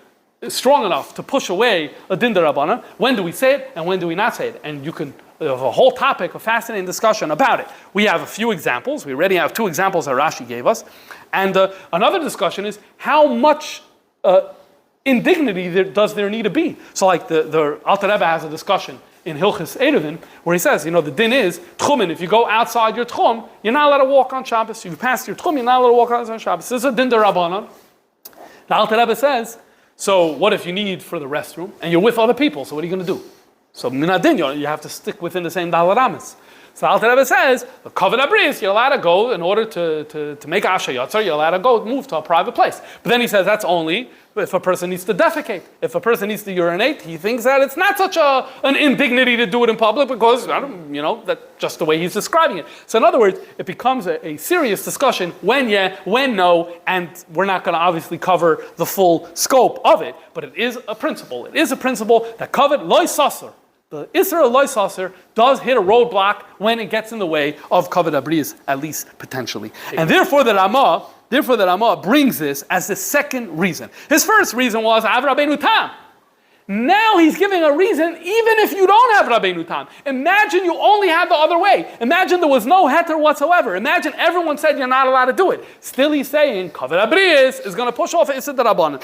strong enough to push away a din d'Rabbanan? When do we say it, and when do we not say it? And you can have a whole topic, a fascinating discussion about it. We have a few examples. We already have two examples that Rashi gave us. And another discussion is how much indignity does there need to be? So like the Alter Rebbe has a discussion in Hilchis Eruvin where he says, the din is, Tchumen, if you go outside your Tchum, you're not allowed to walk on Shabbos. If you pass your Tchum, you're not allowed to walk on Shabbos. This is a din d'Rabbanan. The Alter Rebbe says, so what if you need for the restroom and you're with other people? So what are you going to do? So minadin, you have to stick within the same dalaramis. So Alter Rebbe says, the Kavod HaBrius, you're allowed to go in order to make Asher Yotzar, you're allowed to move to a private place. But then he says that's only if a person needs to defecate. If a person needs to urinate, he thinks that it's not such an indignity to do it in public because, that's just the way he's describing it. So in other words, it becomes a serious discussion when no, and we're not going to obviously cover the full scope of it, but it is a principle. It is a principle that Kavod Lo Yisasar, the Isser of Lo Yisasar, does hit a roadblock when it gets in the way of Kavod HaBrius, at least potentially. And therefore the Rama brings this as the second reason. His first reason was Av Rabbeinu Tam. Now he's giving a reason, even if you don't have Rabbeinu Tam. Imagine you only had the other way. Imagine there was no heter whatsoever. Imagine everyone said you're not allowed to do it. Still he's saying, Kavod HaBrius is going to push off Isser D'Rabbanan.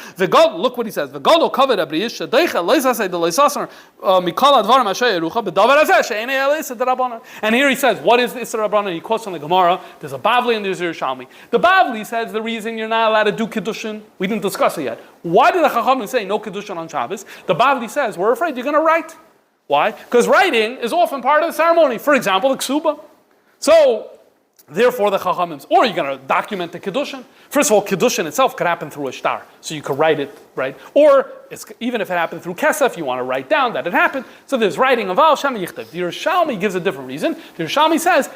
Look what he says. V'gado Kavod HaBrius, shadeicha loisasei de loisasar mikol advarim asher yerucha b'davar hazeh she'enei el Isser D'Rabbanan. And here he says, what is Isser D'Rabbanan? He quotes from the Gemara. There's a Bavli and there's a Yerushalmi. The Bavli says the reason you're not allowed to do Kiddushin, we didn't discuss it yet. Why did the Chachamim say no Kiddushin on Shabbos? The Bavli says, we're afraid you're going to write. Why? Because writing is often part of the ceremony. For example, the Ksuba. So, therefore the Chachamim, or you're going to document the Kiddushin. First of all, Kiddushin itself could happen through a shtar. So you could write it, right? Or, even if it happened through Kesef, you want to write down that it happened. So there's writing of Al Shem Yichtav. The Yerushalmi gives a different reason. The Yerushalmi says,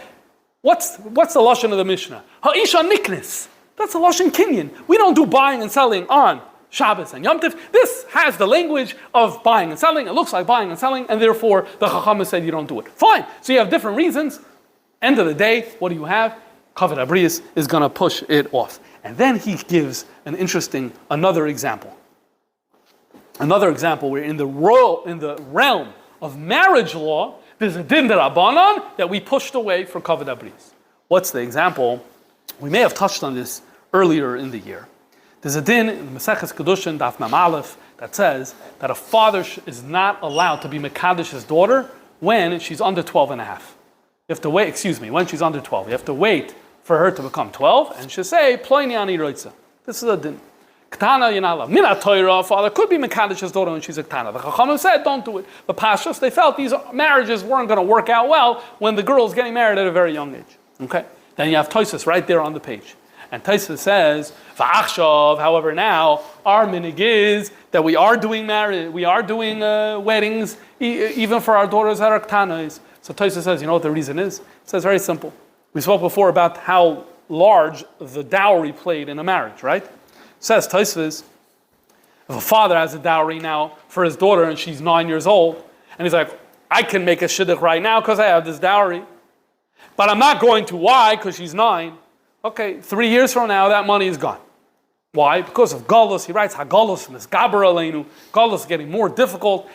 what's the Lashon of the Mishnah? Ha'isha Niknis. That's a Lashon Kinyan. We don't do buying and selling on Shabbos and Yom Tov. This has the language of buying and selling. It looks like buying and selling, and therefore the Chacham said you don't do it. Fine. So you have different reasons. End of the day, what do you have? Kavod Abrius is going to push it off. And then he gives another example. Another example where in the realm of marriage law, there's a din d'Rabbanan that we pushed away for Kavod Abrius. What's the example? We may have touched on this earlier in the year. There's a din in Maseches Kedushin, Daf Mem Aleph, that says that a father is not allowed to be Mekadosh his daughter when she's under 12 and a half. You have to wait, when she's under 12. You have to wait for her to become 12, and she'll say, Ploini ani roitza. This is a din. Ktana, you're not allowed. Mina Torah, father could be Mekadosh his daughter when she's a Ktana. The Chachamim said, don't do it. The Pashas, they felt these marriages weren't going to work out well when the girl's getting married at a very young age. Okay? Then you have Tosfos right there on the page. And Tosfos says, V'achshav, however now, our minig is that we are doing weddings, even for our daughters that are Ktanas. So Tosfos says, you know what the reason is? It says very simple. We spoke before about how large the dowry played in a marriage, right? It says Tosfos, if a father has a dowry now for his daughter and she's 9 years old, and he's like, I can make a shidduch right now because I have this dowry, but I'm not going to. Why? Because she's 9. Okay, 3 years from now, that money is gone. Why? Because of Galus. He writes, HaGalus misgaber aleinu. Galus is getting more difficult.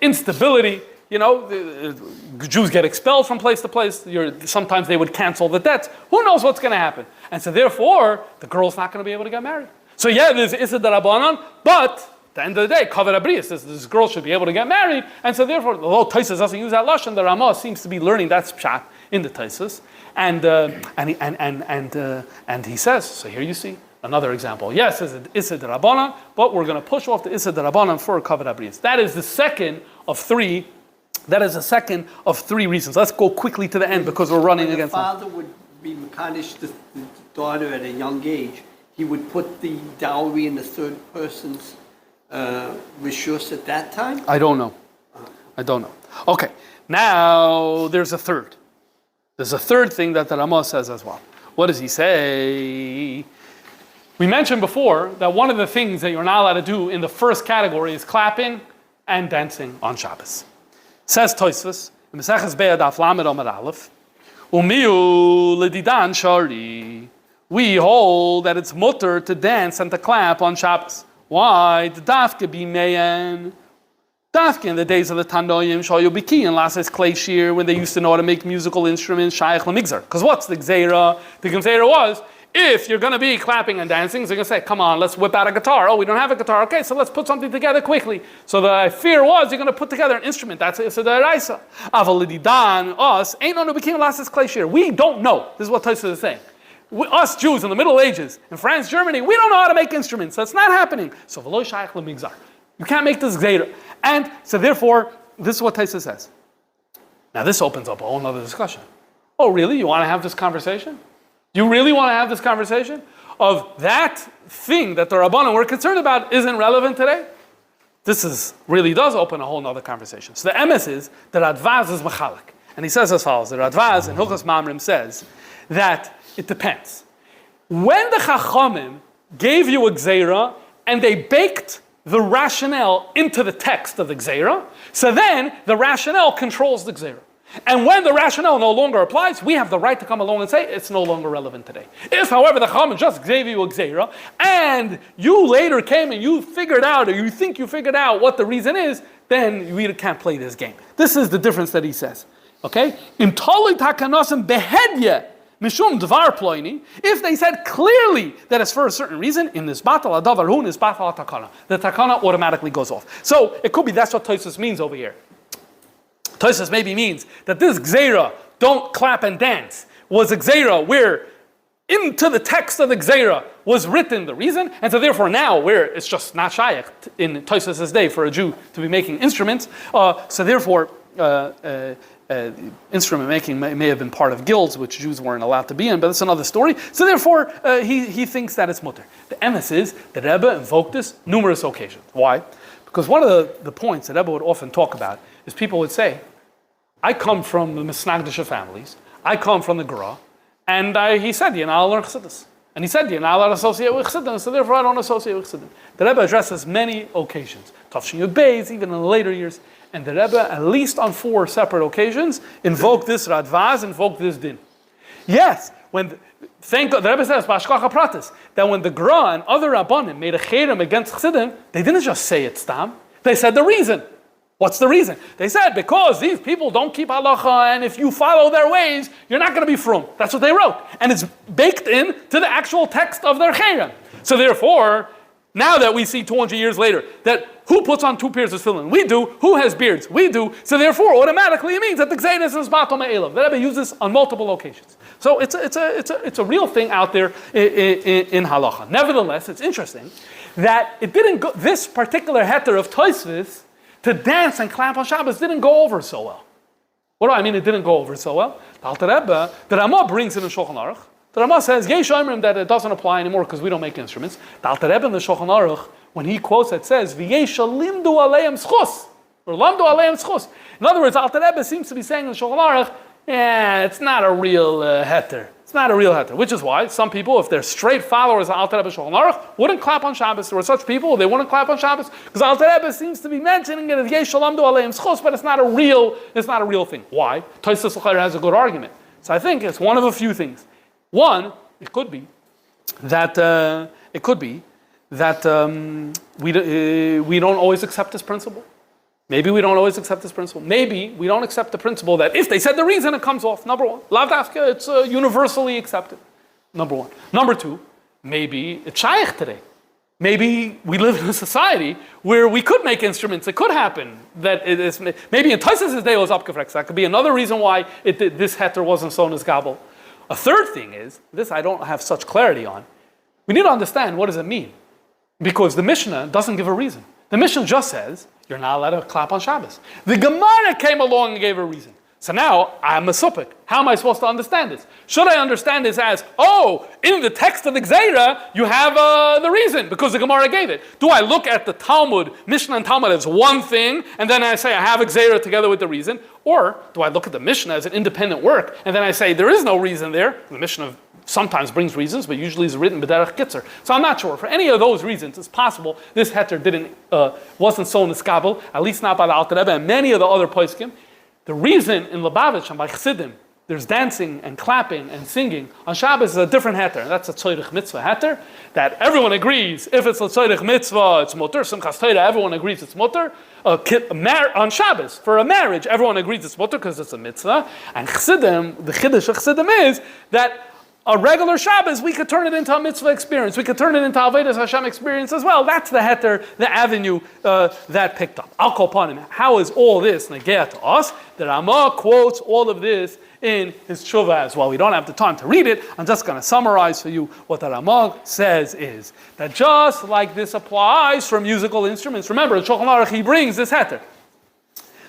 Instability. Jews get expelled from place to place. Sometimes they would cancel the debts. Who knows what's going to happen? And so therefore, the girl's not going to be able to get married. So yeah, there's Issa d'Rabbanan, but at the end of the day, Kavod Abrius, this girl should be able to get married. And so therefore, although Tosfos doesn't use that lashon, the Rama seems to be learning that pshat in the Tosfos. And he says, so here you see another example. Yes, it's Issa d'Rabbanan, but we're going to push off the Issa d'Rabbanan for Kavod Abrius. That is the second of three reasons. Let's go quickly to the end because we're running against time. The father would be Mekadosh the daughter at a young age. He would put the dowry in the third person's rishus at that time? I don't know. Okay, now there's a third. There's a third thing that the Rama says as well. What does he say? We mentioned before that one of the things that you're not allowed to do in the first category is clapping and dancing on Shabbos. Says Tosfos, in Maseches Be'ad Daf Lamed Amud Aleph, Umiu ledidan shari. We hold that it's mutter to dance and to clap on Shabbos. Why? The dafke be meyan. Dafke in the days of the Tanoim, Shoyu Biki, and Lasses Clay Shear, when they used to know how to make musical instruments, Shaykh Lamigzar. Because what's the Gzeira? The Gzeira was, if you're going to be clapping and dancing, so they're going to say, come on, let's whip out a guitar. Oh, we don't have a guitar. Okay, so let's put something together quickly. So the fear was, you're going to put together an instrument. That's Issa d'Oraisa. Avalididan, us, ain't no Biki and Lasses Clay Shear. We don't know. This is what Tosfos is saying. Us Jews in the Middle Ages, in France, Germany, we don't know how to make instruments. That's not happening. So v'lo shaykh lemigzar. You can't make this gzeira. And so therefore, this is what Tosfos says. Now this opens up a whole other discussion. Oh really? You want to have this conversation? You really want to have this conversation? Of that thing that the Rabbanan were concerned about isn't relevant today? This really does open a whole other conversation. So the emes is that Radvaz is machalik. And he says as follows. The Radvaz in Hilchos Mamrim says that it depends. When the Chachamim gave you a Gzeira and they baked the rationale into the text of the Gzeira, so then the rationale controls the Gzeira. And when the rationale no longer applies, we have the right to come along and say it's no longer relevant today. If, however, the Chachamim just gave you a Gzeira and you later came and you figured out, or you think you figured out what the reason is, then we can't play this game. This is the difference that he says. Okay? In Toli Takanosim Behedye, Mishum Dvar Ploini, if they said clearly that it's for a certain reason, in this batal adavarun is batal takana. The takana automatically goes off. So it could be that's what Tosfos means over here. Tosfos maybe means that this gzeira, don't clap and dance, was a gzeira where into the text of the gzeira was written the reason, and so therefore now where it's just not shaykh in Tosfos' day for a Jew to be making instruments, so therefore instrument making may have been part of guilds, which Jews weren't allowed to be in, but that's another story. So therefore, he thinks that it's mutter. The emes is that Rebbe invoked this numerous occasions. Why? Because one of the points that Rebbe would often talk about is people would say, I come from the Misnagdisha families, I come from the Gra, and he said, I'll learn Chassidus. And he said, you're not allowed to associate with Chassidim, so therefore I don't associate with Chassidim. The Rebbe addresses many occasions. Tafshin Yud Beis, even in the later years. And the Rebbe, at least on 4 separate occasions, invoked this Radvaz, invoked this din. Yes, thank God, the Rebbe says, Bashkacha Pratis, that when the Gra and other Rabbanim made a cherem against Chassidim, they didn't just say it's Stam, they said the reason. What's the reason? They said, because these people don't keep halacha, and if you follow their ways, you're not going to be frum. That's what they wrote. And it's baked in to the actual text of their cherem. So therefore, now that we see 200 years later, that who puts on 2 pairs of tefillin? We do. Who has beards? We do. So therefore, automatically it means that the Gzeiras is Batal Me'elav. The Rebbe uses this on multiple occasions. So it's a real thing out there in halacha. Nevertheless, it's interesting that it didn't go, this particular heter of Tosfos to dance and clap on Shabbos didn't go over so well. What do I mean it didn't go over so well? The Alter Rebbe, the Rama brings it in Shulchan Aruch. The Rama says, Yesh Omrim, that it doesn't apply anymore because we don't make instruments. The Alter Rebbe in the Shulchan Aruch, when he quotes it, says, V'yesh limdu aleim schus, or lamdu aleim schus. In other words, Alter Rebbe seems to be saying in the Shulchan Aruch, it's not a real heter. It's not a real heter, which is why some people, if they're straight followers of Alter Rebbe Shulchan Aruch, wouldn't clap on Shabbos. There were such people, they wouldn't clap on Shabbos because Alter Rebbe seems to be mentioning it as Yesh lamdu aleim schus, but it's not a real thing. Why? Tosfos has a good argument. So I think it's one of a few things. One, it could be that we don't always accept this principle. Maybe we don't always accept this principle. Maybe we don't accept the principle that if they said the reason, it comes off. Number one, Lav Dafka, it's universally accepted. Number one. Number two, maybe it's shaykh today. Maybe we live in a society where we could make instruments. It could happen that it is. Maybe in Tosfos' day it was upgefrex. That could be another reason why this heter wasn't so nisgabel. A third thing is, this I don't have such clarity on, we need to understand what does it mean. Because the Mishnah doesn't give a reason. The Mishnah just says, you're not allowed to clap on Shabbos. The Gemara came along and gave a reason. So now, I'm a supik. How am I supposed to understand this? Should I understand this as, in the text of the Gzeira, you have the reason, because the Gemara gave it. Do I look at the Talmud, Mishnah and Talmud as one thing, and then I say I have a Gzeira together with the reason? Or do I look at the Mishnah as an independent work, and then I say there is no reason there? The Mishnah sometimes brings reasons, but usually is written b'derech kitzer. So I'm not sure. For any of those reasons, it's possible this heter wasn't so niskabel, at least not by the Alter Rebbe and many of the other poskim. The reason in Lubavitch and by Chassidim, there's dancing and clapping and singing on Shabbos is a different heter. That's a tzorich mitzvah heter that everyone agrees. If it's a tzorich mitzvah, it's mutter. Simchas Torah, everyone agrees it's mutter. On Shabbos, for a marriage, everyone agrees it's mutter because it's a mitzvah. And Chassidim, the chiddush of Chassidim is that a regular Shabbos, we could turn it into a mitzvah experience. We could turn it into Avodas Hashem experience as well. That's the heter, the avenue that picked up. I'll call upon him. How is all this negea to us? The Rama quotes all of this in his tshuva as well. We don't have the time to read it. I'm just going to summarize for you what the Rama says is that just like this applies for musical instruments, remember, in Shulchan Aruch he brings this heter.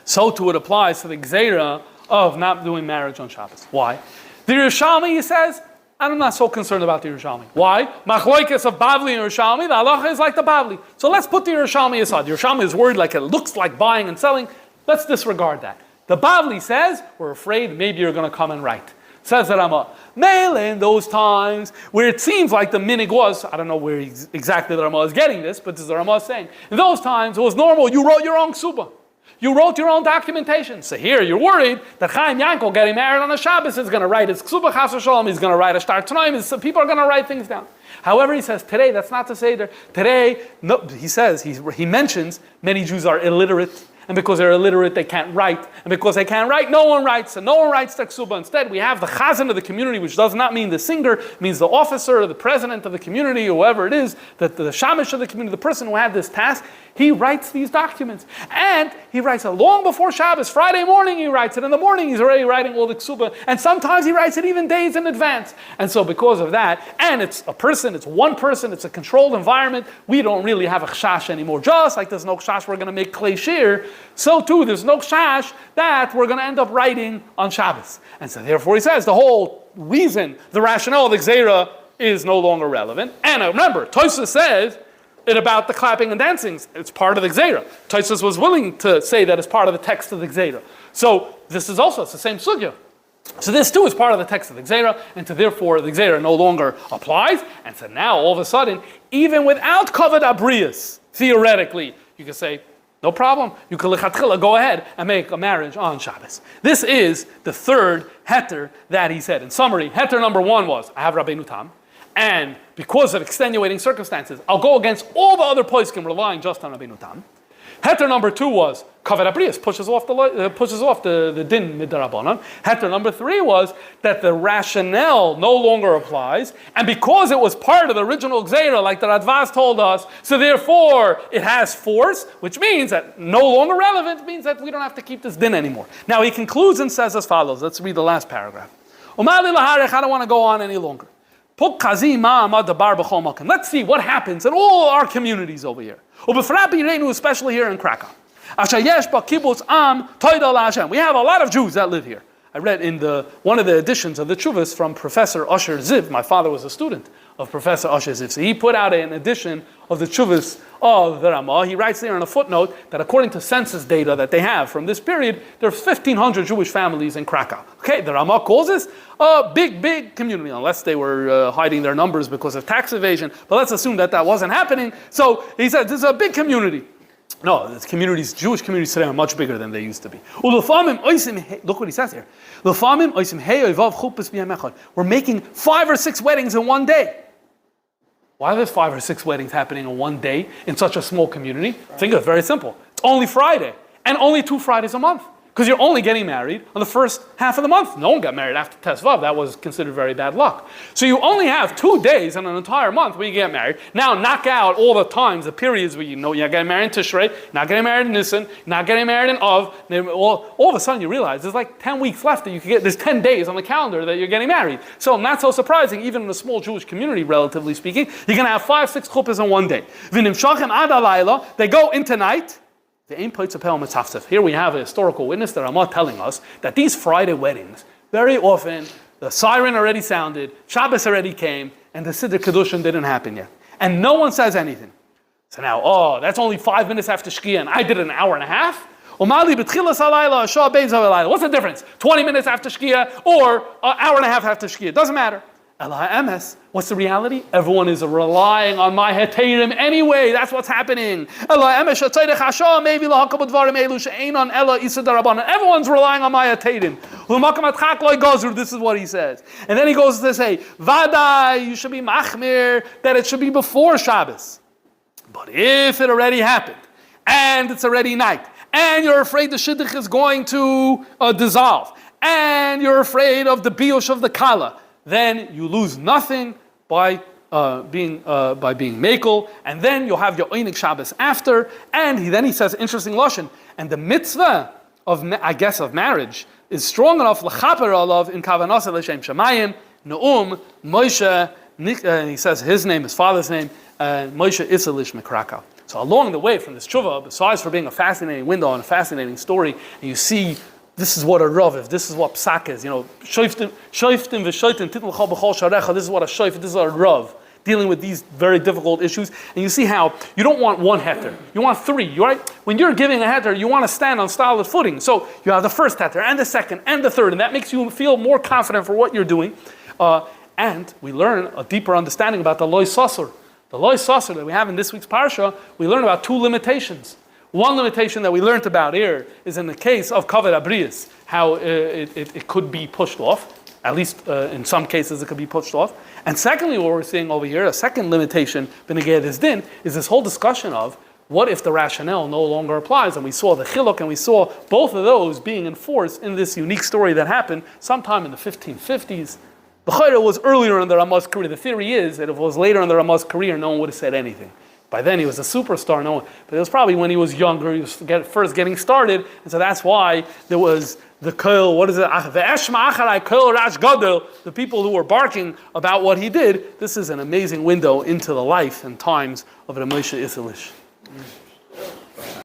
So too it applies to the Gzeira of not doing marriage on Shabbos. Why? The Yerushalmi, he says, I'm not so concerned about the Yerushalmi. Why? Machloikes of Bavli and Yerushalmi, the halacha is like the Bavli. So let's put the Yerushalmi aside. The Yerushalmi is worried like it looks like buying and selling. Let's disregard that. The Bavli says, we're afraid maybe you're going to come and write. Says the Rama, Mele in those times where it seems like the minig was, I don't know where exactly the Rama is getting this, but this is the Rama is saying. In those times it was normal, you wrote your own ksuba. You wrote your own documentation. So here you're worried that Chaim Yankel getting married on a Shabbos is going to write his ksuba chas v'shalom, he's going to write a shtar tanaim, people are going to write things down. However, he says today, that's not to say that today, no, he says, he mentions many Jews are illiterate, and because they're illiterate, they can't write. And because they can't write, no one writes. And no one writes their ksuba. Instead, we have the chazan of the community, which does not mean the singer, it means the officer, or the president of the community, or whoever it is, the shamish of the community, the person who had this task, he writes these documents. And he writes it long before Shabbos. Friday morning he writes it. In the morning he's already writing all the ksuba. And sometimes he writes it even days in advance. And so because of that, and it's a person, it's one person, it's a controlled environment, we don't really have a chash anymore. Just like there's no chash we're going to make klei shir, so too there's no chash that we're going to end up writing on Shabbos. And so therefore he says the whole reason, the rationale of the Gzeira is no longer relevant. And remember, Tosfos says it about the clapping and dancing. It's part of the Gzeira. Tosfos was willing to say that it's part of the text of the Gzeira. So this is also, it's the same sugya. So this too is part of the text of the Gzeira, and so therefore the Gzeira no longer applies. And so now all of a sudden, even without Kavod Abrius, theoretically, you can say, no problem. You can go ahead and make a marriage on Shabbos. This is the third heter that he said. In summary, heter number 1 was, I have Rabbeinu Tam, and because of extenuating circumstances, I'll go against all the other poskim relying just on Rabbeinu Tam. Heter number 2 was Kavod Abrius, pushes off the din midarabanan. Heter number 3 was that the rationale no longer applies, and because it was part of the original Gzeira, like the Radvaz told us, so therefore it has force, which means that no longer relevant, means that we don't have to keep this din anymore. Now he concludes and says as follows. Let's read the last paragraph. I don't want to go on any longer. Let's see what happens in all our communities over here. Especially here in Cracow. We have a lot of Jews that live here. I read in one of the editions of the Tshuvas from Professor Usher Ziv. My father was a student of Professor Usher Ziv. So he put out an edition of the Tshuvas of the Rama. He writes there in a footnote that according to census data that they have from this period, there's 1,500 Jewish families in Cracow. Okay, the Rama calls this a big community, unless they were hiding their numbers because of tax evasion. But let's assume that wasn't happening. So he said, this is a big community. No, the communities, Jewish communities today are much bigger than they used to be. Look what he says here. We're making 5 or 6 weddings in one day. Why are there 5 or 6 weddings happening in one day in such a small community? Think of it, very simple. It's only Friday, and only 2 Fridays a month. Because you're only getting married on the first half of the month. No one got married after Tesvav. That was considered very bad luck. So you only have 2 days in an entire month where you get married. Now knock out all the times, the periods where you're getting married in Tishrei, not getting married in Nisan, not getting married in Av. All of a sudden you realize there's like 10 weeks left that you can get. There's 10 days on the calendar that you're getting married. So not so surprising, even in a small Jewish community, relatively speaking, you're going to have 5, 6 chuppahs in one day. They go into night. Here we have a historical witness, the Rama, telling us that these Friday weddings, very often, the siren already sounded, Shabbos already came, and the Siddur Kedushin didn't happen yet. And no one says anything. So now, that's only 5 minutes after Shkia, and I did it an hour and a half? What's the difference? 20 minutes after Shkia, or an hour and a half after Shkia? Doesn't matter. What's the reality? Everyone is relying on my heteirim anyway. That's what's happening. Everyone's relying on my heteirim. This is what he says. And then he goes to say, Vadai, you should be machmir, that it should be before Shabbos. But if it already happened, and it's already night, and you're afraid the shidduch is going to dissolve, and you're afraid of the biyush of the kala, then you lose nothing by being mekel, and then you'll have your Einik Shabbos after. And then he says, interesting lashon, and the mitzvah of marriage is strong enough l'chaper alav in kavanasa l'shem shamayim neum Moshe. And he says his name, his father's name, Moshe Isalish Cracow. So along the way from this tshuva, besides for being a fascinating window and a fascinating story, and you see. This is what a rav is. This is what psak is. Shoiftim v'shoitim titl chol b'chol sharecha. This is what a shoif. This is a rav dealing with these very difficult issues. And you see how you don't want one heter. You want 3. Right? When you're giving a heter, you want to stand on solid footing. So you have the first heter and the second and the third, and that makes you feel more confident for what you're doing. And we learn a deeper understanding about the loy sasur. The loy sasur that we have in this week's parsha. We learn about 2 limitations. One limitation that we learned about here is in the case of Kavod Abrius, how it could be pushed off. At least in some cases it could be pushed off. And secondly, what we're seeing over here, a second limitation, B'negei this din, is this whole discussion of what if the rationale no longer applies? And we saw the chiluk, and we saw both of those being enforced in this unique story that happened sometime in the 1550s. The Chayra was earlier in the Rama's career. The theory is that if it was later in the Rama's career, no one would have said anything. By then he was a superstar, no one. But it was probably when he was younger, he was first getting started, and so that's why there was the kol, what is it? The people who were barking about what he did. This is an amazing window into the life and times of Ramosha Isilish.